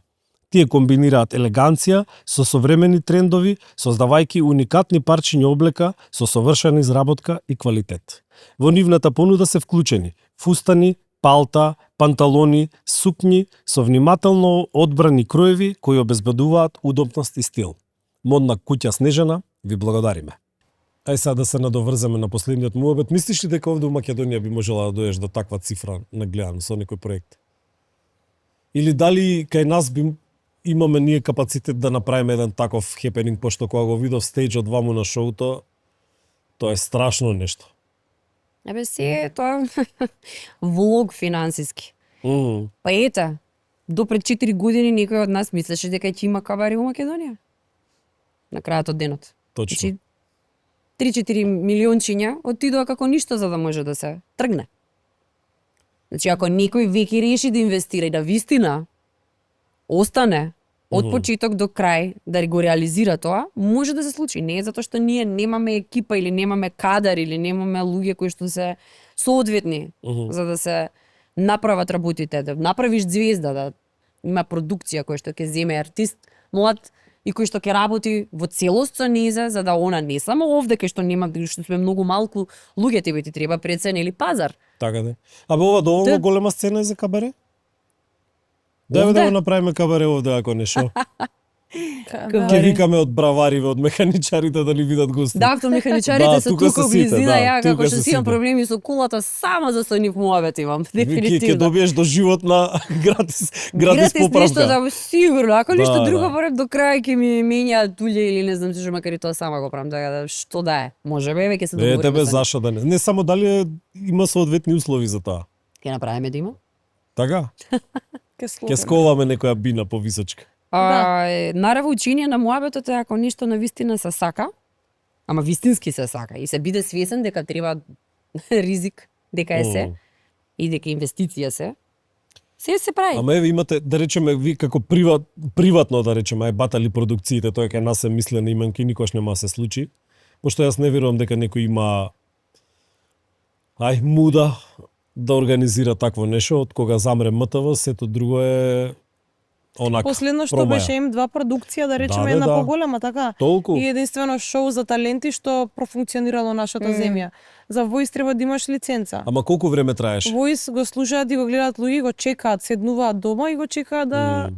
Тие комбинираат елеганција со современи трендови, создавајќи уникатни парчиња облека со совршена изработка и квалитет. Во нивната понуда се вклучени фустани, палта, панталони, сукњи со внимателно одбрани кроеви кои обезбедуваат удобност и стил. Модна куќа Снежана, ви благодариме. Ај сега да се надоврземе на последниот муабет. Мислиш ли дека овде у Македонија би можела да дојдеш до таква цифра на гледано со некој проект? Или дали кај нас би имаме ние капацитет да направиме еден таков хепенинг, пошто кога го видов стејџот ваму на шоуто, тоа е страшно нешто. Абе се тоа влог финансиски. Па ете, до пред 4 години некој од нас мислеше дека ќе има кабаре во Македонија. На крајот од денот. Точно. 3-4 милиончиња отидоа како ништо за да може да се тргне. Значи, ако некој веќе реши да инвестира и да вистина остане од почеток до крај да го реализира тоа, може да се случи. Не е затоа што ние немаме екипа или немаме кадар или немаме луѓе кои што се соодветни за да се направат работите, да направиш звезда, да има продукција која што ќе земе артист млад и кој што ќе работи во целост со нејзе, за да она не само овде кај што нема, што сме многу малку луѓе, тебе ти треба прецена или пазар. Така да. Абе ова доволно голема сцена е за кабаре? Дај да го направиме кабаре овде ако не шо. Ќе викаме од бравариве, од механичарите да ни видат гости. Да, автомеханичарите се тука се близина, ја тука како што се си имам сите. проблеми со кулата, само за со нив муабет имам, Ќе дефинитивно. добиеш до животна гратис Гратис поправка. нешто да сигурно, ако Да, ништо друго да. барем до крај ќе ми менјаат тулје или не знам што, макар и тоа сама го правам, така да што да е. Може бе, ќе се договориме. Тебе со нив. зашо да не. Не само дали има соодветни услови за тоа. Ќе направиме да има. Така? Ќе Ќе сковаме некоја бина повисочка. Наравно учење на муабетот е ако нешто на вистина се сака, ама вистински се сака и се биде свесен дека треба ризик, дека е се и дека инвестиција се прави. Ама еве имате, да речеме, ви како приватно да речеме, ај батали продукциите, тоа кај нас се мислена именки, никош нема се случи. Пошто јас не верувам дека некој има муда да организира такво нешто, од кога замре МТВ, сето друго е онака. Последно што пробаја. беше М2 продукција, да речеме, бе, една да. поголема, така? Толку. И единствено шоу за таленти што профункционирало нашата земја. За Voice треба да имаш лиценца. Ама колку време траеше? Voice го слушаат и го гледаат луѓе, го чекаат, седнуваат дома и го чекаат да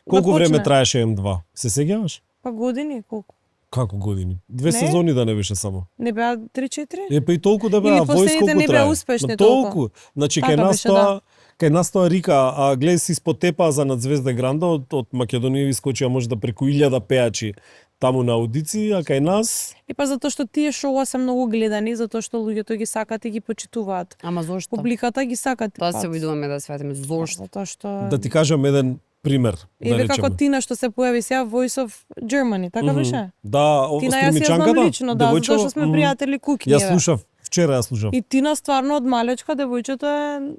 Колку да време почне. траеше М2? Се сеќаваш? Па години, колку? Како години? 2 Не. сезони да не беше само. Не беа 3-4? Па и толку да беа, Или Voice последните колку не беа трае? успешни Ма толку. Значи Така кај нас беше, тоа кај нас тоа рика, а гледај си испод тепа за надзвезда Гранда од Македонија ви скочија може да преку 1000 пеачи таму на аудиции, а кај нас И па затоа што тие шоуа се многу гледани, затоа што луѓето ги сакат и ги почитуваат. Ама зошто? Публиката ги сакат. Тоа се обидуваме да сватиме. Зошто? Затоа што да ти кажам еден пример, да Еве речеме. како Тина што се појави сега Voice of Germany, така беше? Да, Тина јас ја знам струмичанката, лично, да, затоа што сме пријатели куќни. Ја слушав, вчера ја слушав. И Тина стварно од малечка девојчето е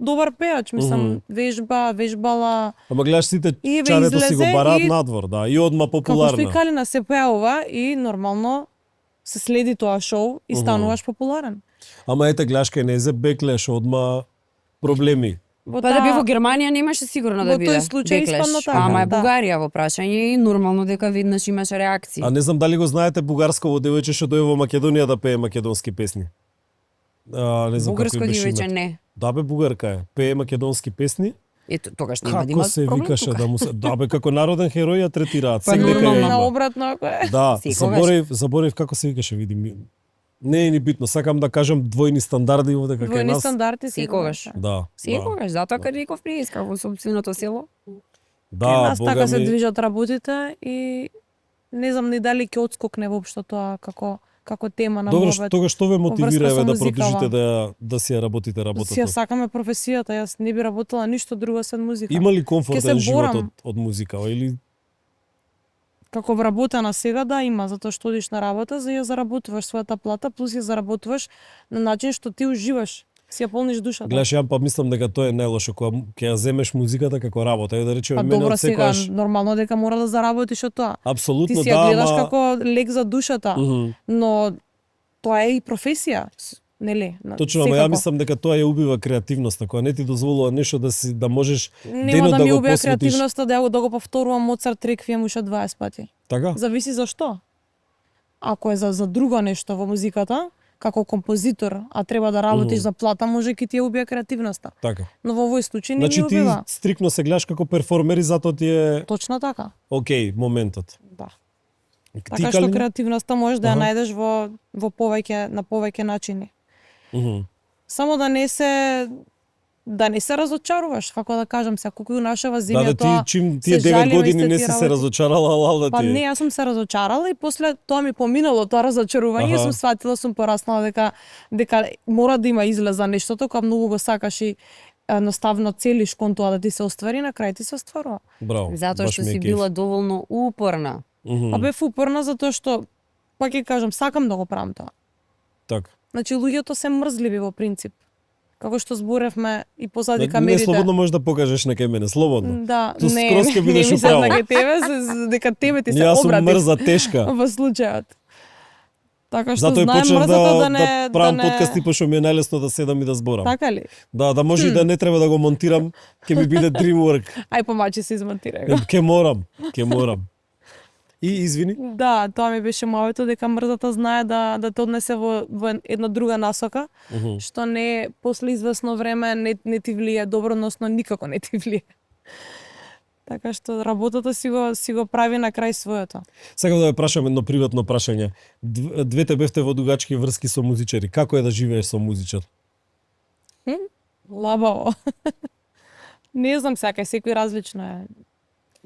добар пеач, мислам, вежбала. Ама гледаш сите И чарето си го излезе бараат и- надвор, да, и одма Како што и популарна. Калина се појавува и нормално се следи тоа шоу и стануваш популарен. Ама ете гледаш кај незе беклеш одма проблеми. Во Па да би таа- во Германија немаше сигурно да Во биде. тој случај Беклеш. испадна така, Ама е да. Бугарија во прашање и нормално дека веднаш имаше реакции. А не знам дали го знаете бугарсково девојче што дојде во Македонија да пее македонски песни. Не знам Бугарско како и беше девојче името. не. Да бе, бугарка е. Пее македонски песни. Ето тогаш нема да Како има се проблем викаше тука. да му се... Да бе, како народен херој ја третираат. Па Сек дека ја нормално. има. На обратно ако е. Да, Секогаш. заборев како се викаше, види. Не е ни битно, сакам да кажам двојни стандарди овде како Двојни нас. стандарди Секогаш. секогаш. Да. Секогаш, затоа кај реков прииска во собственото село. Да, Кај нас бога така се ми. движат работите и не знам ни дали ќе отскокне воопшто тоа како како тема на Добро, муабет. тогаш што ве мотивира со еве да музикава. продолжите да си ја работите работата? Си ја сакаме професијата, јас не би работела ништо друго освен музика. Има ли Ке комфортен се живот борам. од музика или Како вработена сега да има, затоа што одиш на работа за ја заработуваш својата плата, плюс ја заработуваш на начин што ти уживаш, си ја полниш душата. гледаш, ја па мислам дека тоа е најлошо кога ќе ја земеш музиката како работа, да речеме Па мене добро, од сега секогаш нормално дека мора да заработиш од тоа. апсолутно Ти си да, ја гледаш ама како лек за душата, Мгм. но тоа е и професија, нели? Точно, ама ја Секако. мислам дека тоа ја убива креативноста, кога не ти дозволува нешто да можеш Нема денот да да ми го убија посветиш. креативноста да го повторувам Моцарт Реквием уште 20 пати. Така? Зависи за што. Ако е за друго нешто во музиката, како композитор, а треба да работиш за плата, може ќе ти ја убија креативноста. Така. Но во овој случај не Значи ми ти убива. стрикно се гледаш како перформер и затоа ти е Точно така. окей моментот. Да. Ти Така што Калина? креативноста можеш да ја Аха. најдеш во повеќе начини. Мгм. Само да не се разочаруваш, како да кажам, секој нашава Да, земја да тоа. ти чим се тие 9 жалиме години исти не тие си се работи. разочарала, алал да Па ти е. не, јас сум се разочарала и после тоа ми поминало тоа разочарување, Аха. сум сватила, сум пораснала дека мора да има излез за нештото, кога многу го сакаш и едноставно целиш кон тоа да ти се оствари, на крај ти се остварува. Браво. Затоа баш што ми е си кеф. била доволно упорна. Мгм. А бев упорна затоа што, пак ќе кажам, сакам да го правам тоа. Така. Значи луѓето се мрзливи во принцип. Како што зборевме и позадика Не, мерите. слободно можеш да покажеш на кај мене, слободно. Да, Ту не, скроз ќе бидеш не мислам управо. на тебе, дека тебе ти се Јас сум обрати мрза тешка. во случајот. Така што Затоа и знаем почнав мрзата да, не правам не... подкасти пошто ми е најлесно да седам и да зборам. Така ли? Да може и да не треба да го монтирам, ќе ми биде dreamwork. Ај помачи се измонтирај го. Ќе морам. И извини. Да, тоа ми беше моето, дека мрзата знае да те однесе во една друга насока, Мгм. што не после извесно време не ти влие добро, односно никако не ти влие. Така што работата си го прави на крај своето. Сакам да ве прашам едно приватно прашање. Двете бевте во дугачки врски со музичари. Како е да живееш со музичар? Лабаво. Не знам, секој различно е.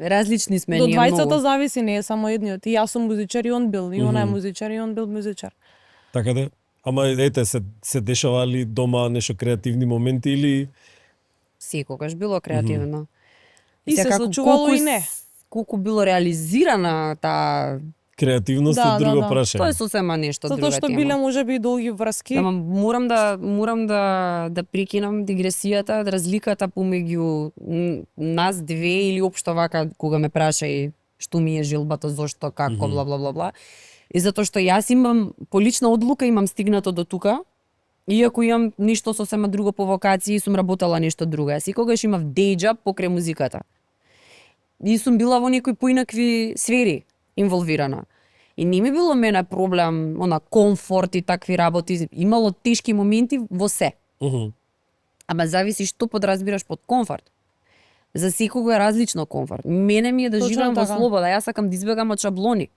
Различни сме До ние двајцата многу. зависи, не е само едниот. И јас сум музичар и он бил, и она е Мгм. музичар и он бил музичар. Така да? Ама ете, се дешава ли дома нешто креативни моменти или Секогаш било креативно. И се Сега, случувало колку и не. Колку било реализирана таа, креативност Да, е друго да. прашање? тоа е сосема нешто друга Затоа што тема. биле можеби и долги врски. Ама морам да прекинам дигресијата, разликата помеѓу нас две или општо вака кога ме праша и што ми е жилбата, зошто, како, бла бла бла бла. И затоа што јас имам по лична одлука имам стигнато до тука. Иако имам ништо сосема друго по вокација и сум работела нешто друго. Јас секогаш имав day job покрај музиката. И сум била во некои поинакви сфери инволвирана. И не ми било мене проблем, комфорт и такви работи. Имало тешки моменти во се. Мгм. Ама зависи што подразбираш под комфорт. За секого е различно комфорт. Мене ми е да Точно живеам во така. слобода. Јас сакам да избегам од шаблони.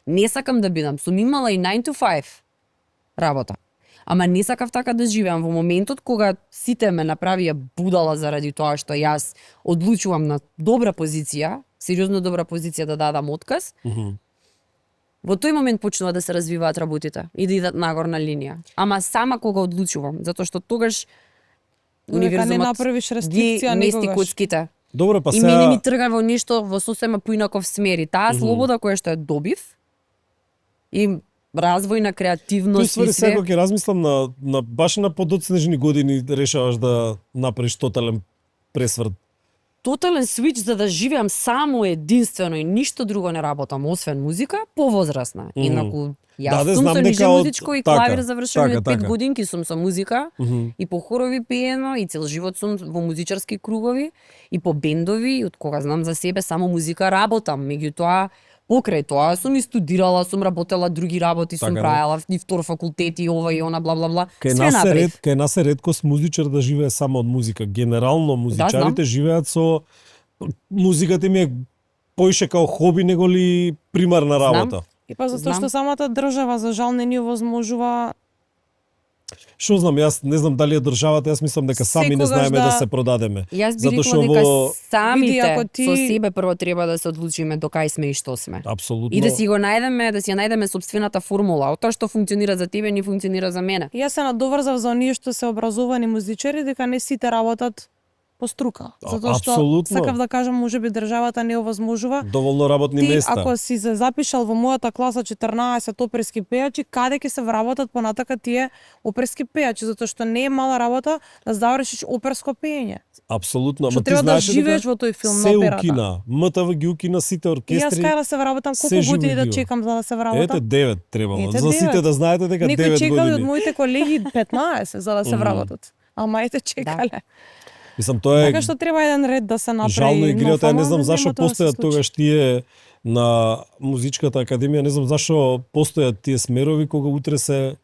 Не сакам да бидам. Сум имала и 9 to 5 работа. Ама не сакав така да живеам. Во моментот кога сите ме направија будала заради тоа што јас одлучувам на добра позиција, сериозно добра позиција да дадам отказ, Мгм. во тој момент почнува да се развиваат работите и да идат нагорна линија. Ама сама кога одлучувам, затоа што тогаш Додека не универзумот направиш ги рестрикција мести никогаш. коцките. Добро, па И мене сега ми трга во нешто во сосема поинаков смер. И таа слобода која што ја добив и развој на Тој креативност ствари и све. сега ќе размислам на баш на подоцнежни години решаваш да направиш тотален пресврт. Тотален свич за да живеам само единствено и ништо друго не работам освен музика, повозрасна. Инаку јас Да, сум знам со дека ниже од- музичко и така, клавир завршувам така, од 5 така. годинки сум со музика. Мгм. И по хорови пеено, и цел живот сум во музичарски кругови, и по бендови, и од кога знам за себе само музика работам. Меѓутоа, покрај тоа сум и студирала, сум работела други работи, сум Така, да. правела и втор факултет и ова и она, бла бла бла. Кај Све нас е направив. кај нас е реткост музичар да живее само од музика. Генерално музичарите живеат со музиката им е поише као хоби него ли примарна работа. И па затоа Знам. што самата држава за жал не ни овозможува Што знам, јас не знам дали е државата, јас мислам дека сами не Секогаш знаеме да да се продадеме. Јас би Затоа рекла што дека во- самите Види, ако ти- со себе прво треба да се одлучиме до кај сме и што сме. Апсолутно. И да си го најдеме, да си ја најдеме сопствената формула. Од тоа што функционира за тебе, не функционира за мене. Јас се надоврзав за оние што се образовани музичари дека не сите работат по струка. Затоа што апсолутно. сакав да кажам, можеби државата не овозможува. Доволно работни Ти места. ако си се запишал во мојата класа 14 оперски пејачи, каде ќе се вработат понатака тие оперски пејачи, затоа што не е мала работа да завршиш оперско пеење. Апсолутно, Што ама ти треба да знаеш живееш во тој филм на се операта. укина, МТВ ги укина сите И јас оркестри. кај да се вработам, се колку години да живо. чекам за да се вработам? Ете 9 требало. Ете, За сите 9. да знаете дека Некои 9 чекали од години. моите колеги 15 за да се вработат. Ама ете чекале. Мислам тоа е Така што треба еден ред да се направи. жално игрите, ја не знам зашо нема тоа да се постојат случи. тогаш тие на музичката академија, не знам зашо постојат тие смерови кога утре се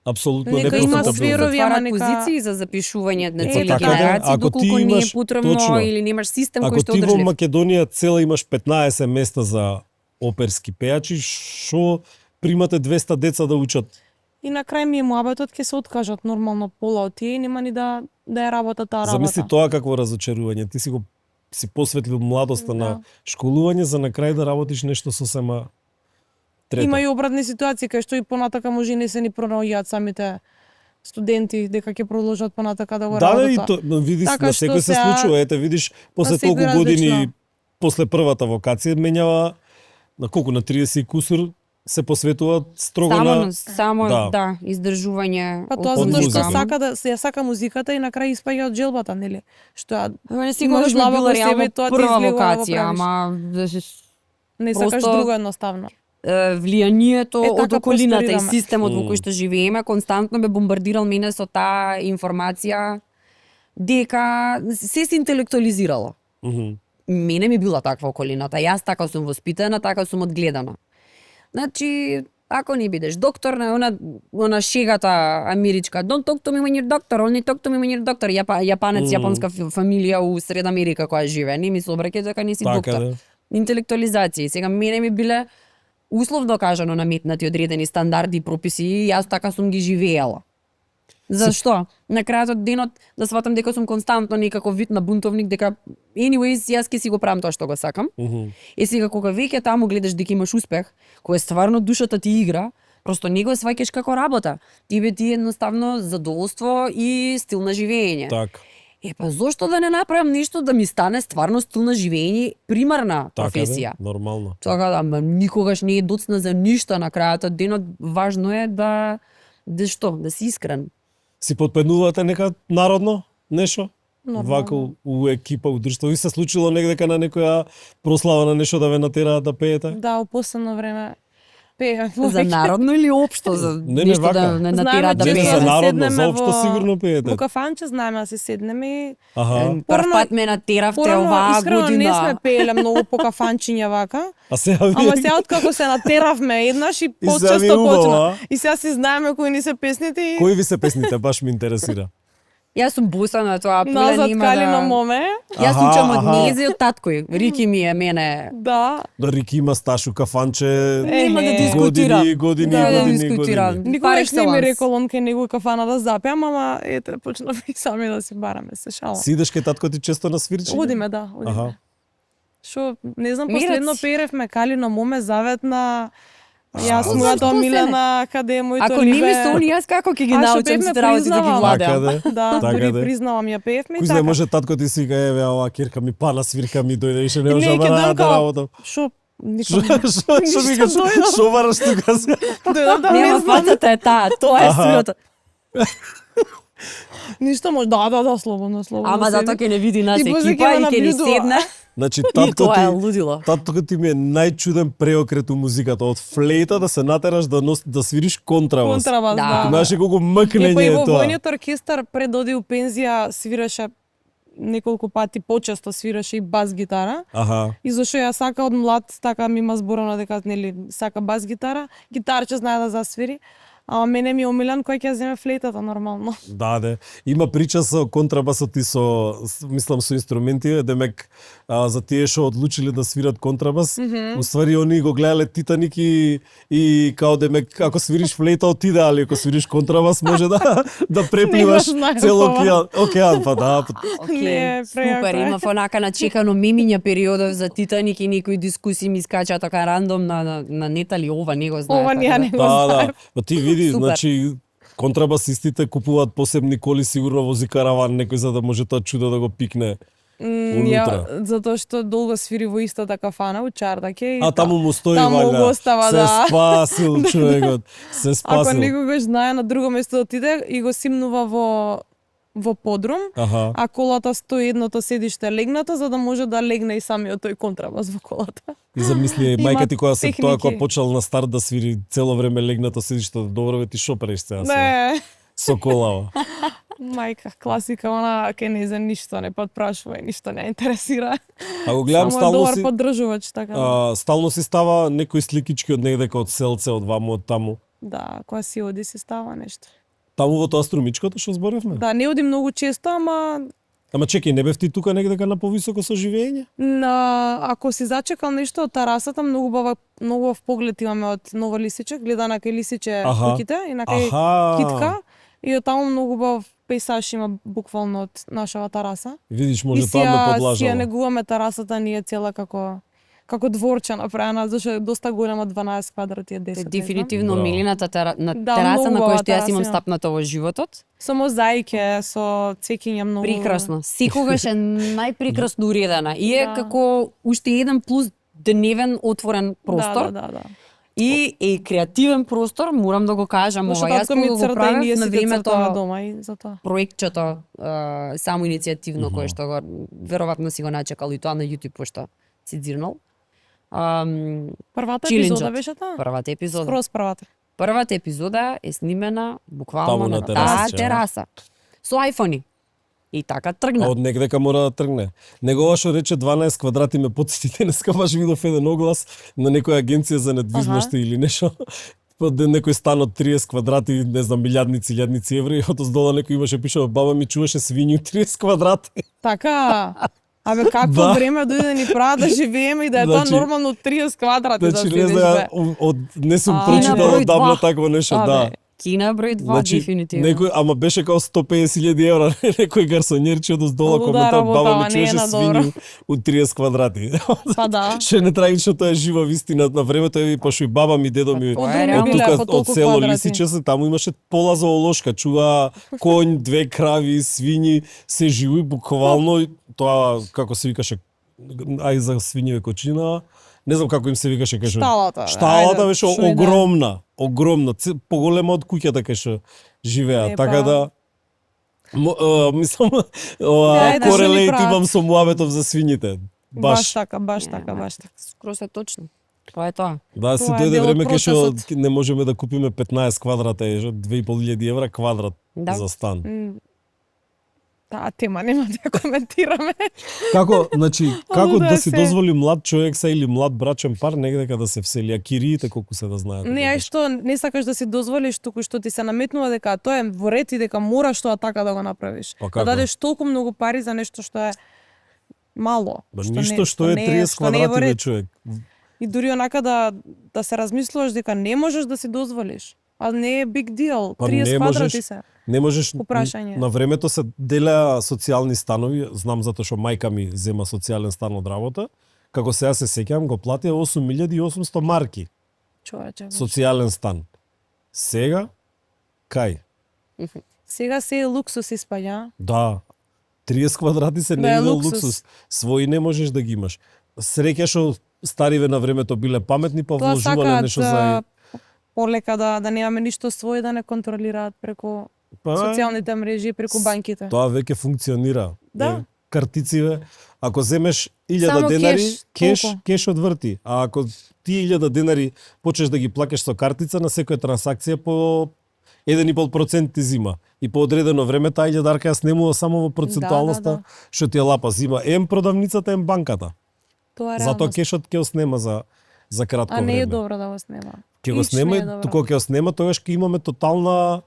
апсолутно Нека има непрофитабилни. смерови, ама Отварат нека- позиции за запишување на Е, цели така да, генерации, ако ти доколку не е имаш- потребно точно. или немаш систем Ако кој што ти во одржлив. Македонија цела имаш 15 места за оперски пејачи, шо примате 200 деца да учат? И на крај ми е муабетот ќе се откажат нормално пола од тие и нема ни да ја работа таа работа. Замисли тоа какво разочарување. Ти си посветлил младоста на Да. школување за на крај да работиш нешто сосема трето. Има и обратни ситуации кај што и понатака може и не се ни пронаоѓаат самите студенти дека ќе продолжат понатака да го Да, работат. и то, но видиш, Така на што секој се сега- случува. Ете, видиш, после секој толку години, различно. после првата вокација, менјава на колку, на 30 и кусур, се посветуваат строго на... Само Да. да, издржување. Па тоа од затоа што музика. сака да се ја сака музиката и на крај испаѓа од желбата, нели? Што ја Не Имаш секогаш ми лава била во себе реално и тоа ти прва излегува да го локација, правиш. ама не сакаш Просто- друго едноставно. влијанието Е, од така околината и просторираме. системот во кој што живееме константно ме бомбардирал мене со таа информација дека се интелектуализирало. Мгм. Мене ми била таква околината. Јас така сум воспитана, така сум одгледана. Значи, ако не бидеш доктор, на она шегата америчка, don't talk to me when you're doctor, only talk to me when you're doctor. Јапанец, јапонска фамилија у Сред Америка која живее, не ми се обраќај дека не си Така доктор. да. Интелектуализација. И сега мене ми биле условно кажано наметнати одредени стандарди и прописи и јас така сум ги живеела. Зашто? На крајот од денот да сватам дека сум константно некаков вид на бунтовник, дека anyways јас ќе си го правам тоа што го сакам. Мгм. И сега кога веќе таму гледаш дека имаш успех, кој стварно душата ти игра, просто не го сваќаш како работа. Тебе ти е едноставно задоволство и стил на живење. Така. Па зошто да не направам нешто да ми стане стварно стил на живење, примарна Така професија. да, нормално. Така да, ама никогаш не е доцна за ништо на крајот од денот. Важно е да си искрен. Си подпеднувате нека народно нешто? Нормално. Вака у екипа, у друштво. Ви се случило негдека на некоја прослава на нешто да ве натераат да пеете? Да, у последно време пееме. За народно или општо за Не, нешто вака. да не Знаеме натераат да Не, често за пеат. да народно, седнеме за општо во- сигурно пеете. Во кафанче знаеме да се седнеме и Аха. Прв Порано- пат ме натеравте порано оваа искрено не година. сме пееле многу по кафанчиња вака. А сега Ама сега откако се натеравме еднаш и сега ви е почесто убаво, почна. а? И сега си знаеме кои ни се песните и Кои ви се песните, баш ме интересира. Јас сум бусана тоа, поле назад нема Калино да... моме. Јас Аха, учам од аха. незе и од таткој. Рики ми е мене. Да. Да, Рики има сташ у кафанче, Нема да Е, дискутирам. години, Да, да години, дискутирам. години. Никогаш не ми excellence. рекол он кај него кафана да запеам, ама ете почнав и сами да си бараме се шалам. Си идеш кај татко ти често на свирчење? Одиме, да, одиме. Аха. Шо, не знам, Мирец. последно перевме Калино моме заветна. Јас Што мојата се? омилена, каде е моето Ако либе. не ми се они, јас како ќе ги А, што научам певме, сите работи да ги признавам. владеам? Така да. Да, Така дури да. признавам ја пеевме и Кој знае, така. може татко ти си вика, еве, ова кирка ми пана, свирка ми дојде, више не И може не, ќе да дојдам да као, работам. Шо, Шо ником шо викаш? дојдам. Шо бараш тука се? дојдам да не Нема знам. фацата е таа, тоа е Аха. стилото. Ништо може, да, слободно, слободно. Ама седи. затоа ќе не види нас И после екипа ќе и ме ќе ни наблюдува. седне. Значи, И татко тоа е ти, лудило. татко ти ми е најчуден преокрет у музиката. Од флейта да се натераш да свириш контрабас. Контрабас, Да. да. Знаеш колку Е, па и мъкнење е во тоа. војниот оркестар пред да оди у пензија свираше неколку пати почесто свираше и бас гитара. Аха. И зашо ја сака од млад, така ми има зборано дека нели сака бас гитара, гитарче знае да засвири. А мене ми е омилен кој ќе земе флейтата нормално. Да. Има прича со контрабасот и мислам со инструменти, демек за тие што одлучиле да свират контрабас, уствари они го гледале Титаник и као демек ако свириш флейта отиде, али ако свириш контрабас може да препливаш Не го цел знаев океан, па да. Не, прејако Супер, е. има онака начекано мимиња периодов за Титаник и некои дискусии ми скачаат така рандом на нетали ова не го знаев. Ова така ние да. не го Да. знаев. Па ти види, Супер. значи контрабасистите купуваат посебни коли, сигурно вози караван некој за да може тоа чудо да го пикне. Унутра. Затоа што долго свири во истата кафана у Чардаке. А таму му стои таму ваljda. го остава, се да. спасил човекот. Се Ако спасил. некогаш знае на друго место да отиде и го симнува во подрум, Аха. а колата стои едното седиште легнато за да може да легне и самиот тој контрабас во колата. И замисли Има мајка ти која се техники. тоа кога почел на старт да свири цело време легнато седиште, добро бе ти шо правиш сега Не, со колава. мајка, класика, она ке не за ништо не подпрашува и ништо не интересира. А го гледам Само е стално добар си поддржувач, така. стално си става некои сликички од негдека од селце, од ваму, од таму. Да, кога си оди се става нешто. Таму во тоа струмичкото што зборевме? Да, не оди многу често, ама Ама чекај, не бев ти тука негдека на повисоко со живење? ако си зачекал нешто од терасата, многу убав поглед имаме од Ново Лисиче, гледа на кај Лисиче Аха. куќите и на кај Аха. Китка. И од таму многу убав пейсаж има буквално од нашава тераса. Видиш, И може си тоа ме ја подлажало. негуваме терасата ние цела како дворче направена, зашто е доста голема, 12 квадрати е 10. Е не знам. дефинитивно Да. милената Да, тераса на многу која убава што јас имам тераса има. стапнато во животот. Со мозаике, со цвеќиња многу. Прекрасно. Секогаш е најпрекрасно уредена. И е Да. како уште еден плюс дневен отворен простор. Да. И е креативен простор, морам да го кажам, Зашто ова јас татко ми кога го црта и ние правев на сите цртаме времето дома и затоа. проектчето само иницијативно кое што го веројатно си го начекал и тоа на YouTube пошто си дзирнал. Првата Чилинџот. епизода беше таа? Првата епизода. Скроз првата. Првата епизода е снимена буквално Таму на на таа терасиче, а? тераса. Со айфони. И така А тргна. од негдека мора да тргне. Негова што рече 12 квадрати ме потсети, денеска баш видов еден оглас на некоја агенција за недвижношти или нешто. Некој стан од 30 квадрати, не знам, илјадници еври, од оздола некој имаше пишано баба ми чуваше свињи 30 квадрати. Така. Абе какво Да. време дојде да ни прават да живееме и да е тоа Значи- нормално 30 квадрати да Значи не седиш, знам, бе. не сум А, прочитал број одамна два. такво нешто, Абе, да. Кина број 2 дефинитивно. некој, ама беше као 150.000 евра, некој гарсонјерче од оздола Луда коментар, работа, баба ама ми не е чуваше на добро. свињи од 30 квадрати. Па да. Ше не трагично, тоа е жива вистина на времето, и пошто и баба ми, дедо ми Тоа Од е други реално. биле тука по од толку село квадрати. Лисиче се, таму имаше пола зоолошка, чува конј, 2 крави, свињи, се живи буквално и тоа како се викаше, ај за свињеве кочина, не знам како им се викаше кај што. Шталата. бе, Шталата ајде, беше шо и да е. огромна, поголема од куќата кај што живеа, Е, така па. да мислам, Ајде, што ни корелејт прават? имам со муабетов за свињите. Баш така, баш така. Скроз е точно. Тоа е тоа. Да, се Тоа е дојде дел од време кај што процесот. не можеме да купиме 15 квадрата, е 2.500 евра квадрат Да. за стан. Таа тема нема да ја коментираме. Како, значи, како да да си се- дозволи млад човек са или млад брачен пар негдека да се всели, а кириите колку се да знаат. Не, ај што не сакаш да си дозволиш туку што ти се наметнува дека тоа е во ред и дека мораш тоа така да го направиш. Па Да како? дадеш толку многу пари за нешто што е мало. Ба ништо што е не 30 што не е во квадрати бе ред. човек. И дури онака да се размислуваш дека не можеш да си дозволиш. А не е big deal. Па 30 не квадрати можеш. се. Не можеш. Упрашање. На времето се делеа социјални станови, знам затоа што мајка ми зема социјален стан од работа. Како сега се сеќавам, го платија 8.800 марки Човече. социјален стан. Сега кај? Сега се е луксус испаѓа. Да. 30 квадрати се Да, не е е луксус. луксус. Свој не можеш да ги имаш. Среќа што стариве на времето биле паметни, па Тоа вложувале сакаат нешто за полека да немаме ништо свој, да не контролираат преку па, социјалните мрежи, преку банките. Тоа веќе функционира. Да. Е, картициве, ако земеш 1000 Само денари, кеш, толку. кеш одврти. А ако ти 1000 денари почнеш да ги плакаш со картица, на секоја трансакција по 1,5% ти зима. И по одредено време таа 1000 ја снемува само во процентуалноста да. што ти ја лапа. Зима ем продавницата, ем банката. Тоа е Затоа реалност. кешот ќе оснема за кратко А не време. е добро да го снема. Ќе го Ич не снема, е добро. кога ќе го снема, тогаш ќе имаме тотална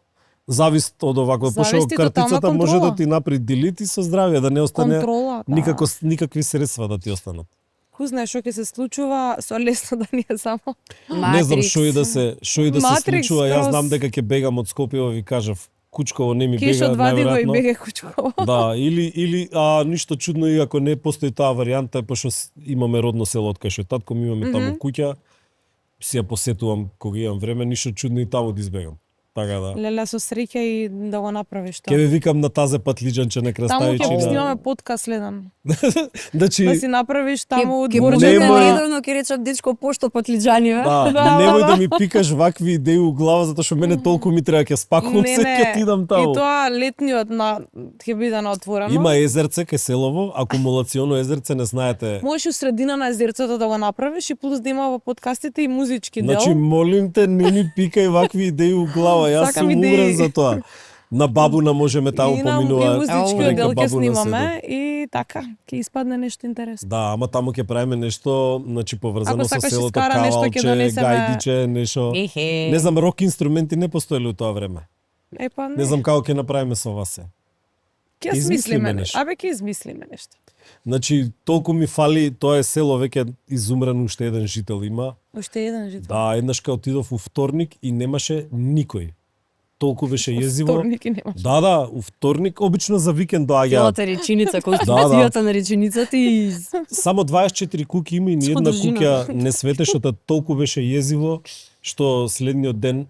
завист од овако, пошто Завист и картицата тотална може да контрола. ти направи делит и со здравје, да не остане Контрола, да. никакви средства да ти останат. Кој знае што ќе се случува, со лесно да ни е само. Не знам што и да се Матрикс, случува, јас скроз. знам дека ќе бегам од Скопје, ви кажав, Кучково не ми Кеш бега, одвади го и најверојатно. беге Кучково. Да, или ништо чудно и ако не постои таа варијанта, пошто имаме родно село од кај што е татко ми, имаме таму куќа, си ја посетувам кога имам време, ништо чудно и таму да избегам. Така да. Леле со среќа и да го направиш Ке тоа. ве викам на тазе патлиџанче на Таму краставичи. ќе на- снимаме подкаст следен. Значи, Да си направиш таму Ке дворче. може Нема- редовно ќе речам дечко пошто патлиџани, бе. да, немој да ми пикаш вакви идеи у глава, затоа што мене толку ми треба ќе спакувам се ќе ти идам таму. И тоа летниот на ќе биде на отворено. Има езерце кај селово, акумулационо езерце, не знаете. Можеш у средина на езерцето да го направиш и плюс да има во подкастите и музички дел. Значи, молим те, не ми пикај вакви идеи у глава, јас Сакам сум идеи. умрен за тоа. На бабуна можеме таму и на и поминува. музичкиот река дел ќе бабуна снимаме и така, ќе испадне нешто интересно. Да, ама таму ќе правиме нешто, значи поврзано Ако со сакаш селото, искара нешто, ќе кавалче, донесеме- гајдиче, нешто. Ехе. Не знам, рок инструменти не постоеле у тоа време. Епа, Не знам како ќе направиме со вас се. ќе измислиме измислиме нешто. нешто. Абе ќе измислиме нешто. Значи, толку ми фали, тоа е село веќе изумрено, уште еден жител има. Уште еден жител. Да, еднаш кога отидов у вторник и немаше никој. Толку беше језиво. Вторник и немаш. Да, у вторник обично за викенд доаѓаат. Целата реченица, конструкцијата на реченицата и Само 24 куќи има и ни една Содржина. куќа не свете, што толку беше језиво, што следниот ден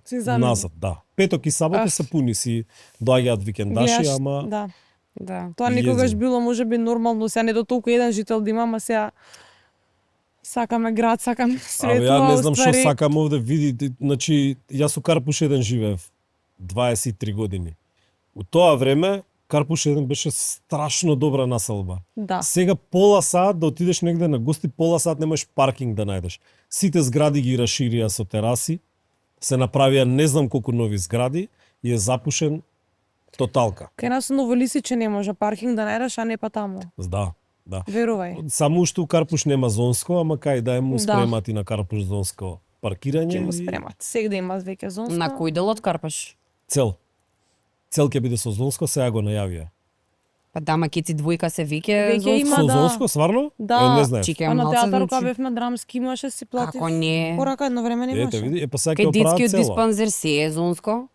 Си замени. назад, да. Петок и сабота се пуни си, доаѓаат викендаши, Гледаш, ама Да. да. Тоа никогаш Језиво. било можеби нормално, сега не до толку еден жител да имам, а сега сакаме град, сакаме светло, Абе, ја не знам што уствари, сакам овде, види, значи, јас у Карпуш 1 живеев 23 години. У тоа време, Карпуш 1 беше страшно добра населба. Да. Сега пола сат да отидеш негде на гости, пола сат не можеш паркинг да најдеш. Сите згради ги расширија со тераси, се направија не знам колку нови згради и е запушен тоталка. Кај нас у Новолисиче не може паркинг да најдеш, а не па таму. Да, да. Верувај. Само уште у Карпуш нема зонско, ама кај да му Да. спремат и на Карпуш зонско паркирање. Ќе му и спремат. Сега да има веќе зонско. На кој дел од Карпаш? Цел. Цел ќе биде со зонско, сега го најавија. Па да, макици двојка се Веќе веќе има, Со да. зонско, стварно? Да. Е, не знаев. Чекам А на малце, театар кога значи, бевме драмски имаше си платив. како не? Порака едно време немаше. Ете, види, е па сега ќе Кај го прават детскиот цела. диспанзер се е зонско.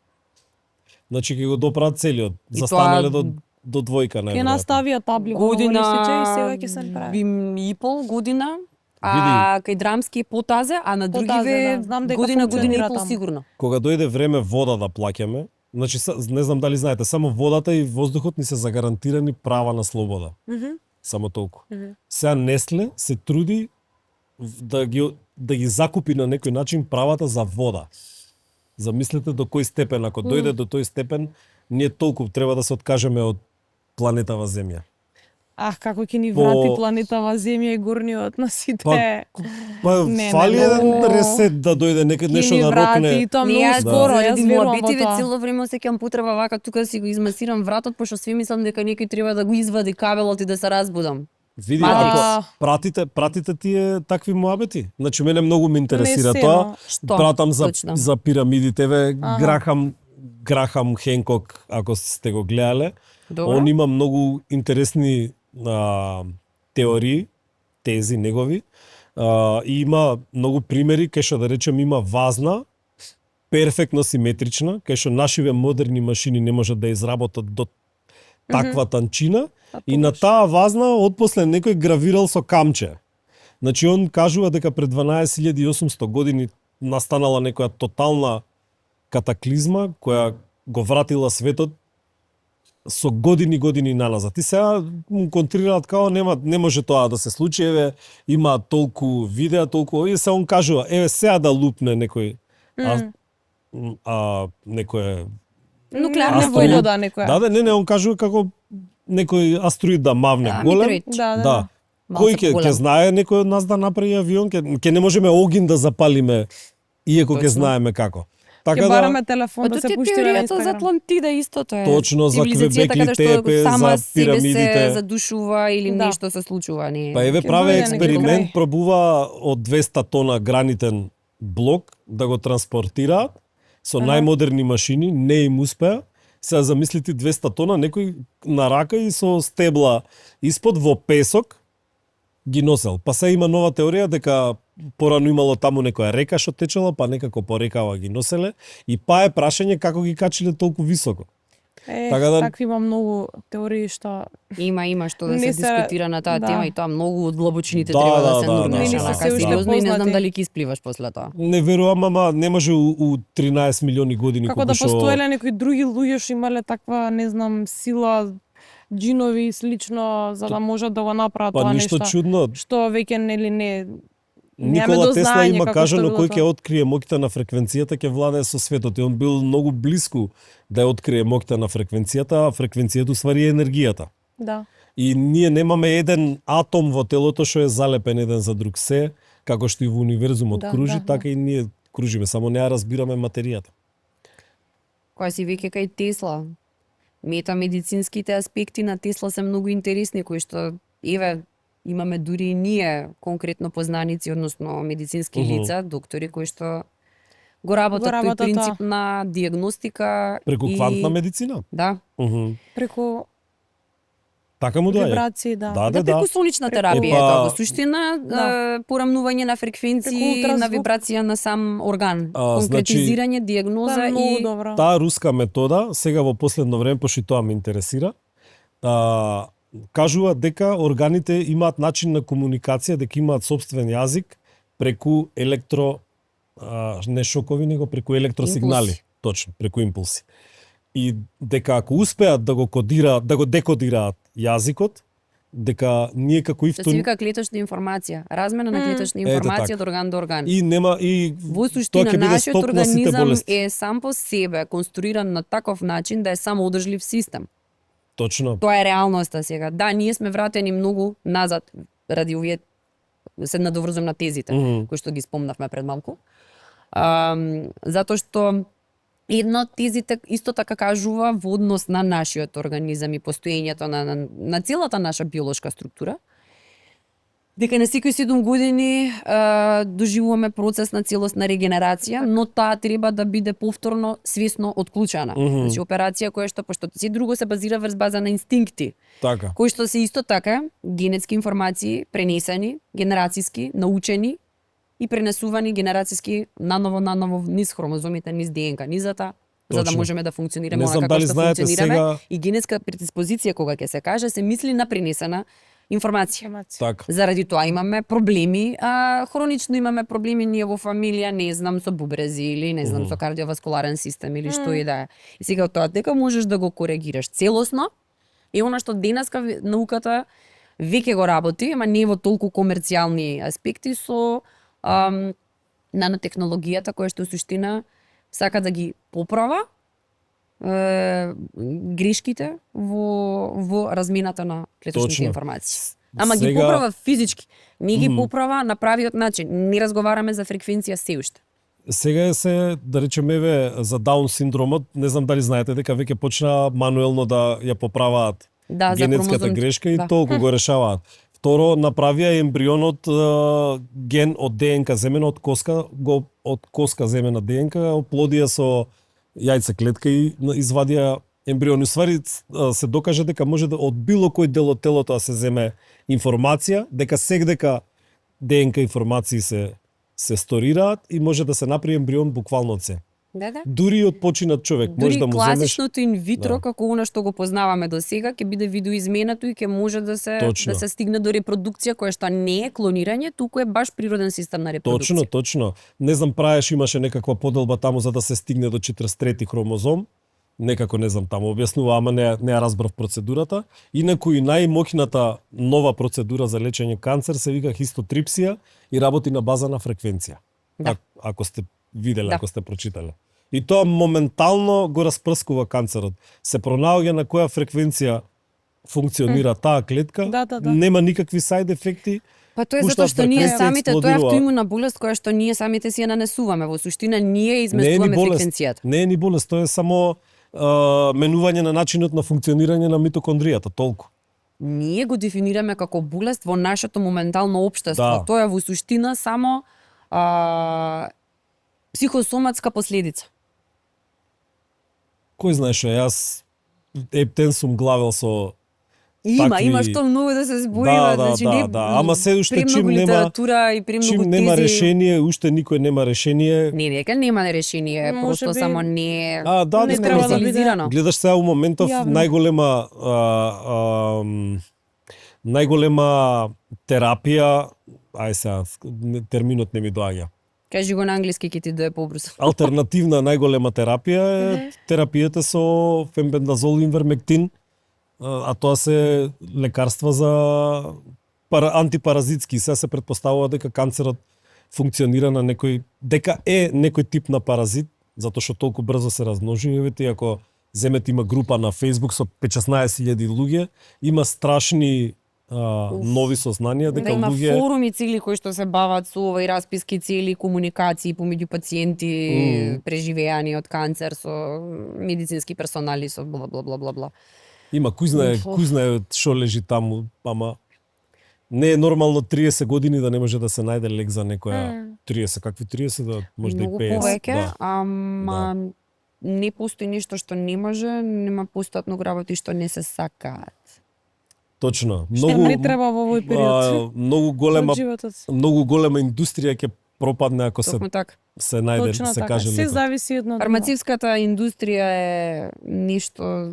Значи ќе го доправат целиот. И Застанале тоа- до двојка Ќе најверојатно. наставија табли во Година Новолисиче и сега ќе се направи. и пол година. А кај драмски е потазе, а на други Потазе, да. Знам дека година и функционира пол таму. сигурно. Кога дојде време вода да плаќаме, значи не знам дали знаете, само водата и воздухот ни се загарантирани права на слобода. Само толку. Сега Нестле се труди да ги закупи на некој начин правата за вода. Замислете до кој степен, ако дојде до тој степен, ние толку треба да се откажеме од планетава Земја. Ах, како ќе ни По- врати планетава Земја и горниот на сите. Па Не, фали не, еден не. ресет да дојде некад Ќе нешто ни да врати и рокне. тоа Не, многу јас скоро, јас заради верувам во муабитиве тоа. цело време осеќам потреба вака тука си го измасирам вратот, пошто све мислам дека некој треба да го извади кабелот и да се разбудам. Види, Матрикс. ако пратите тие такви муабети. Значи мене многу ме интересира Не се, тоа. но што? Пратам Точно. за пирамидите, ве Аха. Грахам Хенкок, ако сте го гледале. Добро. Он има многу интересни теории, тези негови. И има многу примери кај што да речем има вазна перфектно симетрична, кај што нашиве модерни машини не можат да изработат до таква танчина. И на таа вазна отпосле некој гравирал со камче. Значи он кажува дека пред 12.800 години настанала некоја тотална катаклизма која го вратила светот со години наназад. И сега му контрираат као не може тоа да се случи, еве има толку видеа, толку и се он кажува, еве сега да лупне некој некој Нуклеарна Астроид. војна. Да, некоја. Да, не, он кажува како некој астероид да мавне Да, голем. метеорит. Да, да. Да. Малце Кој ќе поголем. знае некој од нас да направи авион, ќе не можеме огин да запалиме иако ќе Точно. знаеме како. Ќе Така бараме телефон да Ото се ти е пушти на теоријата за Инстаграм. Атлантида истото е. Точно, за Цивилизацијата Квебек ли каде што Тепе, сама за себе пирамидите. се задушува или Да. нешто се случува, не. Па еве Ќе праве дојде некој експеримент, крај. пробува од 200 тона гранитен блок да го транспортираат со најмодерни машини, не им успеа. Сега замислите 200 тона некој на рака и со стебла испод во песок ги носел. Па се има нова теорија дека порано имало таму некоја река што течела, па некако по рекава ги носеле и па е прашање како ги качиле толку високо. Така да- Такви има многу теории што Има што да се Не се- дискутира на таа да. тема и тоа многу од длабочините Да, треба да да, се да, нурнеш, да, да. онака Се уште сериозно и не знам познати. дали ќе испливаш после тоа. Не верувам, ама не може у 13 милиони години како да што постоеле некои други луѓе што имале таква, не знам, сила, джинови и слично за да можат да го направат па тоа ништо нешто. чудно. Што веќе нели не Никола Тесла дознање има како кажано што било кој ќе тоа. открие моќта на фреквенцијата ќе владее со светот и он бил многу блиску да ја открие моќта на фреквенцијата, а фреквенцијата уствари е енергијата. Да. И ние немаме еден атом во телото што е залепен еден за друг, се како што и во универзумот Да, кружи, да, така и ние кружиме, само не ја разбираме материјата. Кога си веќе кај Тесла, метамедицинските аспекти на Тесла се многу интересни, кои што, еве, имаме дури и ние конкретно познаници, односно медицински Мгм. лица, доктори, кои што го работат тој работат принцип тоа. на диагностика Преку и... квантна медицина. Да, Преку Така му доаѓа. вибрации, да. Да, да, преку сонична Преку- терапија, Епа- тоа во суштина, Да. порамнување на фреквенции, Преку на ултразвук. вибрација на сам орган, А, конкретизирање, Тоа диагноза е многу и добро. Таа руска метода, сега во последно време, пошто и тоа ме интересира, кажува дека органите имаат начин на комуникација, дека имаат собствен јазик преку не шокови, него преку електросигнали. Импулси. Точно, преку импулси. И дека ако успеат да го кодираат, да го декодираат јазикот, дека ние како што се ифтун вика клеточна информација, размена на клеточна Ете информација така. од орган до орган. и нема и Во тоа суштина, ќе биде нашиот стоп на сите организам болести. е сам по себе конструиран на таков начин да е самоодржлив систем. Точно. Тоа е реалноста сега. Да, ние сме вратени многу назад ради овие, се надоврзувам на тезите Мгм. кои што ги спомнавме пред малку. Затоа што една од тезите исто така кажува во однос на нашиот организам и постоењето на целата наша биолошка структура, дека на секои 7 години доживуваме процес на целосна регенерација, но таа треба да биде повторно свесно отклучена. Мгм. Значи операција која што, пошто се друго се базира врз база на инстинкти, Така. кои што се исто така генетски информации пренесени, генерацијски, научени и пренесувани генерацијски наново низ хромозомите, низ ДНК, низата, за да Точно. можеме да функционираме Не знам онака дали како што знаете функционираме. сега, И генетска предиспозиција, кога ќе се каже, се мисли на пренесена информација. Информација. така. Заради тоа имаме проблеми, хронично имаме проблеми ние во фамилија, не знам, со бубрези или не знам, со кардиоваскуларен систем или што и да е. И сега тоа дека можеш да го коригираш целосно, е она што денеска науката веќе го работи, ама не во толку комерцијални аспекти со нанотехнологијата која што суштина сака да ги поправа грешките во размената на клеточните Точно. информации. Ама ги Сега- поправа физички, не ги поправа на правиот начин. Не разговараме за фреквенција се уште. Сега е се, да речеме, еве, за Даун синдромот, не знам дали знаете дека веќе почна мануелно да ја поправаат Да, за генетската хромозом. грешка и Да. толку го решаваат. Второ, направија ембрионот ген од ДНК земена од коска земена ДНК, оплодија со јајце клетка и извадија ембрион. Уствари се докаже дека може да од било кој дел од телото да се земе информација, дека сегдека ДНК информации се сторираат и може да се направи ембрион буквално од се. Да. Дури и од починат човек, може Дури да му земеш. класичното инвитро, Да. како она што го познаваме до сега, ќе биде видоизменето и ќе може да се Точно. да се стигне до репродукција која што не е клонирање, туку е баш природен систем на репродукција. Точно. Не знам, праеш имаше некаква поделба таму за да се стигне до 43-ти хромозом. Некако не знам таму објаснува, ама не ја разбрав процедурата. Инаку и најмоќната нова процедура за лечење канцер се вика хистотрипсија и работи на база на фреквенција. Да. Ако сте виделе, Да. ако сте прочитале. И тоа моментално го распрскува канцерот. Се пронаоѓа на која фреквенција функционира таа клетка, Да. нема никакви сајд ефекти. Па тоа е Пуштаат затоа што ние фреквенција, самите, тоа е експлодирува. автоимуна болест која што ние самите си ја нанесуваме. Во суштина ние Не е ни изместуваме болест. фреквенцијата. Не е ни болест, тоа е само менување на начинот на функционирање на митокондријата, толку. Ние го дефинираме како болест во нашето моментално општество. Да. Тоа е во суштина само Психосоматска последица. Кој знае што јас ептен сум главел со Има што многу да се зборува, значи не. Ама се уште чим премногу нема литература и премногу чим нема тези. решение, уште никој нема решение. Не, дека нема решение, Може просто би само не Да, не да треба да биде специализирано. гледаш сега у моментов Јавно. најголема терапија, ај сега терминот не ми доаѓа. Кажи го на англиски ќе ти дое побрзо. Алтернативна најголема терапија е терапијата со фенбендазол и инвермектин, а тоа се лекарства за антипаразитски. Сега се претпоставува дека канцерот функционира на дека е некој тип на паразит, затоа што толку брзо се размножува. Евете, ако земете има група на Facebook со 15.000 луѓе, има страшни нови сознанија дека Да има луѓе форуми цели кои што се бават со ова и расписки цели комуникации помеѓу пациенти, преживеани од канцер со медицински персонали со бла бла бла бла бла. има кој знае што лежи таму, ама не е нормално 30 години да не може да се најде лек за некоја 30, какви 30 да може да и Многу 50. повеќе, Да. ама не постои нешто што не може, нема постојат многу работи што не се сакаат. Точно. Што не треба во овој период многу од животот. многу голема индустрија ќе пропадне ако се Токму така. се најде, Точно се така. каже Се лекот. зависи од друго. Фармацевската индустрија е нешто,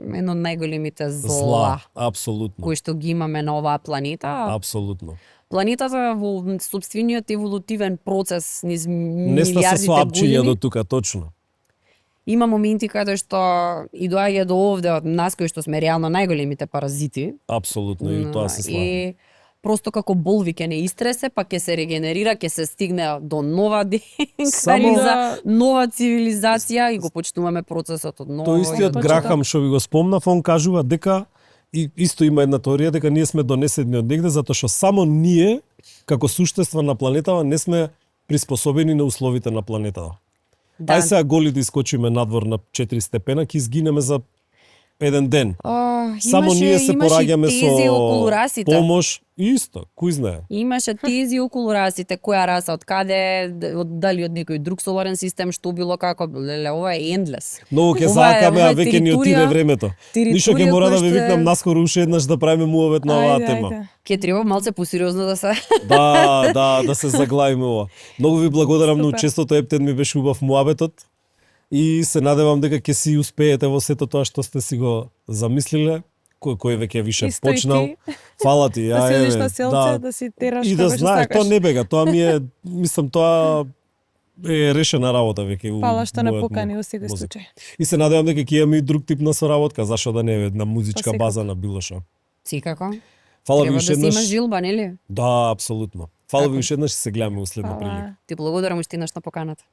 едно од најголемите зла, апсолутно. кои што ги имаме на оваа планета. Апсолутно. Планетата во собствениот еволутивен процес низ Не сте се милијардите соапчиња години до тука, точно. има моменти каде што и доаѓа до овде од нас кои што сме реално најголемите паразити. Апсолутно, и тоа се слава. И просто како болви ќе не истресе, па ќе се регенерира, ќе се стигне до нова Само- нова цивилизација и го почнуваме процесот од ново. Тој истиот Точно Грахам што ви го спомнав, он кажува дека и исто има една теорија дека ние сме донесени од негде затоа што само ние како суштества на планетава не сме приспособени на условите на планетава. Да. Ај сега голи да искочиме надвор на 4 степена, ќе изгинеме за еден ден. Само ние се пораѓаме тези околу со расите. помош, исто, кој знае. Имаше тези околу расите, која раса, од каде, дали од некој друг соларен систем, што било како, леле, ова е endless. Многу ќе Ова е- сакаме, ова а е веќе ни отиде територија- времето. територија Ништо ќе мора да која ви што е- викнам наскоро уште еднаш да правиме муавет на оваа тема. Ке треба малце посериозно да се... Да се заглавиме ова. Многу ви благодарам на Супер. учеството, ептен ми беше убав муабетот и се надевам дека ќе си успеете во сето тоа што сте си го замислиле, кој веќе више Исто и почнал. ти. Фала ти, Да седиш еве, на селце, да си тераш и што да беше знаеш, сакаш. тоа не бега, тоа ми е, мислам, тоа е решена работа веќе. Фала што не мојот покани во секој мозок. случај. И се надевам дека ќе имаме и друг тип на соработка, зашо да не е на музичка секако. база, на било што. Секако. Фала ви Треба уште да си има еднаш. жилба, нели? Да, апсолутно. Фала ви Така. уште еднаш и се гледаме у следна прилика. Фала. Ти благодарам уште еднаш на поканата.